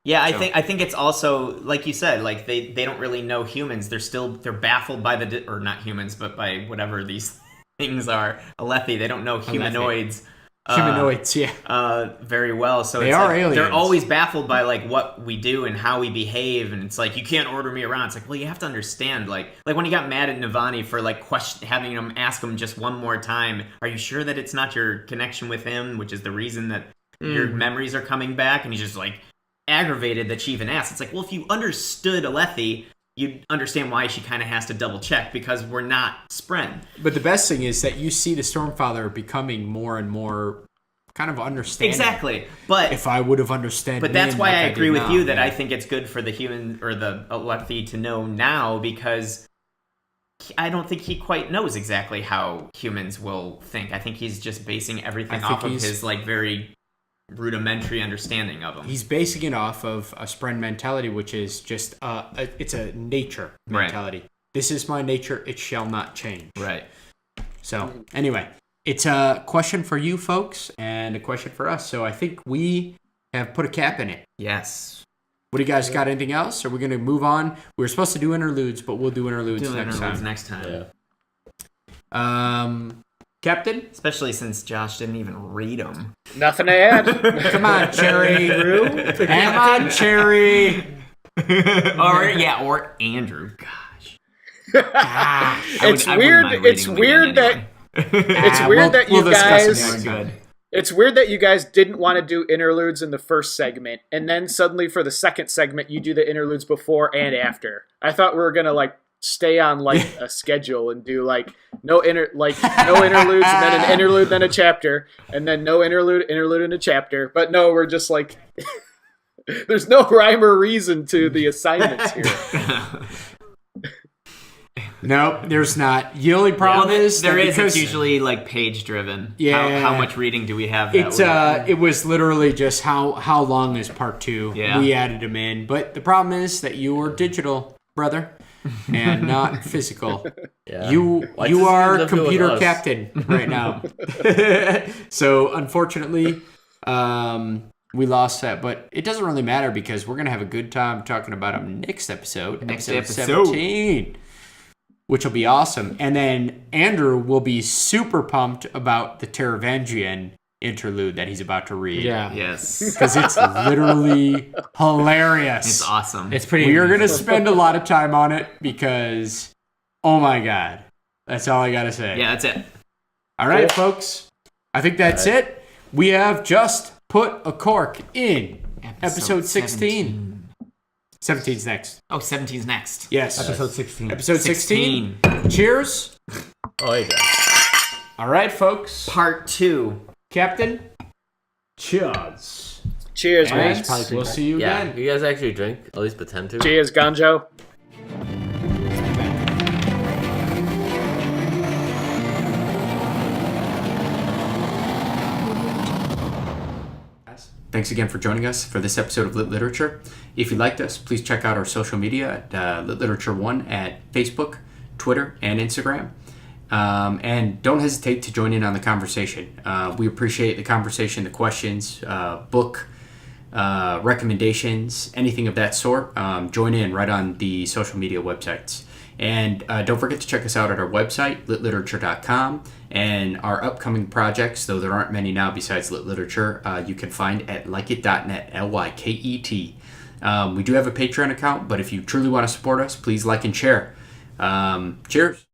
Yeah, I think it's also like you said, they don't really know humans. They're baffled by or not humans, but by whatever these things are Alethi. They don't know humanoids. Humanoids, Very well. So they it's are like, aliens. they're always baffled by like what we do and how we behave, and it's like you can't order me around. It's like, well, you have to understand, like when he got mad at Navani for like having him ask him just one more time, are you sure that it's not your connection with him, which is the reason that your memories are coming back? And he's just like aggravated that she even asked. It's like, well, if you understood Alethi, you'd understand why she kind of has to double check, because we're not Spren. But the best thing is that you see the Stormfather becoming more and more kind of understanding. Exactly. But if I would have understood, but that's why I agree with you that I think it's good for the human or the Alethi to know now, because I don't think he quite knows exactly how humans will think. I think he's just basing everything off of his like very rudimentary understanding of them. He's basing it off of a Spren mentality, which is just it's a nature mentality. Right. This is my nature; it shall not change. Right. So anyway, it's a question for you folks and a question for us. So I think we have put a cap in it. Yes. What do you guys got? Anything else? Are we going to move on? We were supposed to do interludes, but we'll do interludes next time. Yeah. Captain? Especially since Josh didn't even read them. Nothing to add. Come on, Cherry. Come on, Cherry. or Andrew. Gosh. It's weird. It's weird that It's weird that you guys didn't want to do interludes in the first segment, and then suddenly for the second segment you do the interludes before and after. I thought we were gonna like stay on like a schedule and do like no interludes, and then an interlude, then a chapter, and then no interlude, and a chapter. But no, we're just like there's no rhyme or reason to the assignments here. Nope, there's not. The only problem is there is. It's usually like page driven. Yeah. How much reading do we have? It was literally just how long is part 2. Yeah. We added them in, but the problem is that you are digital, brother, and not physical. Yeah. You are computer captain right now. So unfortunately, we lost that, but it doesn't really matter because we're gonna have a good time talking about them next episode. Episode 17. Which will be awesome. And then Andrew will be super pumped about the Teravangian interlude that he's about to read. Yeah. Yes. Because it's literally hilarious. It's awesome. It's pretty. We are going to spend a lot of time on it because, oh my God. That's all I got to say. Yeah, that's it. All right, folks. I think that's it. We have just put a cork in episode 16. 17's next. Oh, 17's next. Yes. Episode 16. Episode 16. Cheers. Oh, yeah. All right, folks. Part 2. Captain. Cheers. Cheers, man. We'll see you again. You guys actually drink? At least pretend to. Cheers, Ganjo. Thanks again for joining us for this episode of Lit Literature. If you liked us, please check out our social media at Lit Literature 1 at Facebook, Twitter, and Instagram. And don't hesitate to join in on the conversation. We appreciate the conversation, the questions, book recommendations, anything of that sort. Join in right on the social media websites. And don't forget to check us out at our website, litliterature.com, and our upcoming projects, though there aren't many now besides Lit Literature, you can find at lyket.net, Lyket. We do have a Patreon account, but if you truly want to support us, please like and share. Cheers.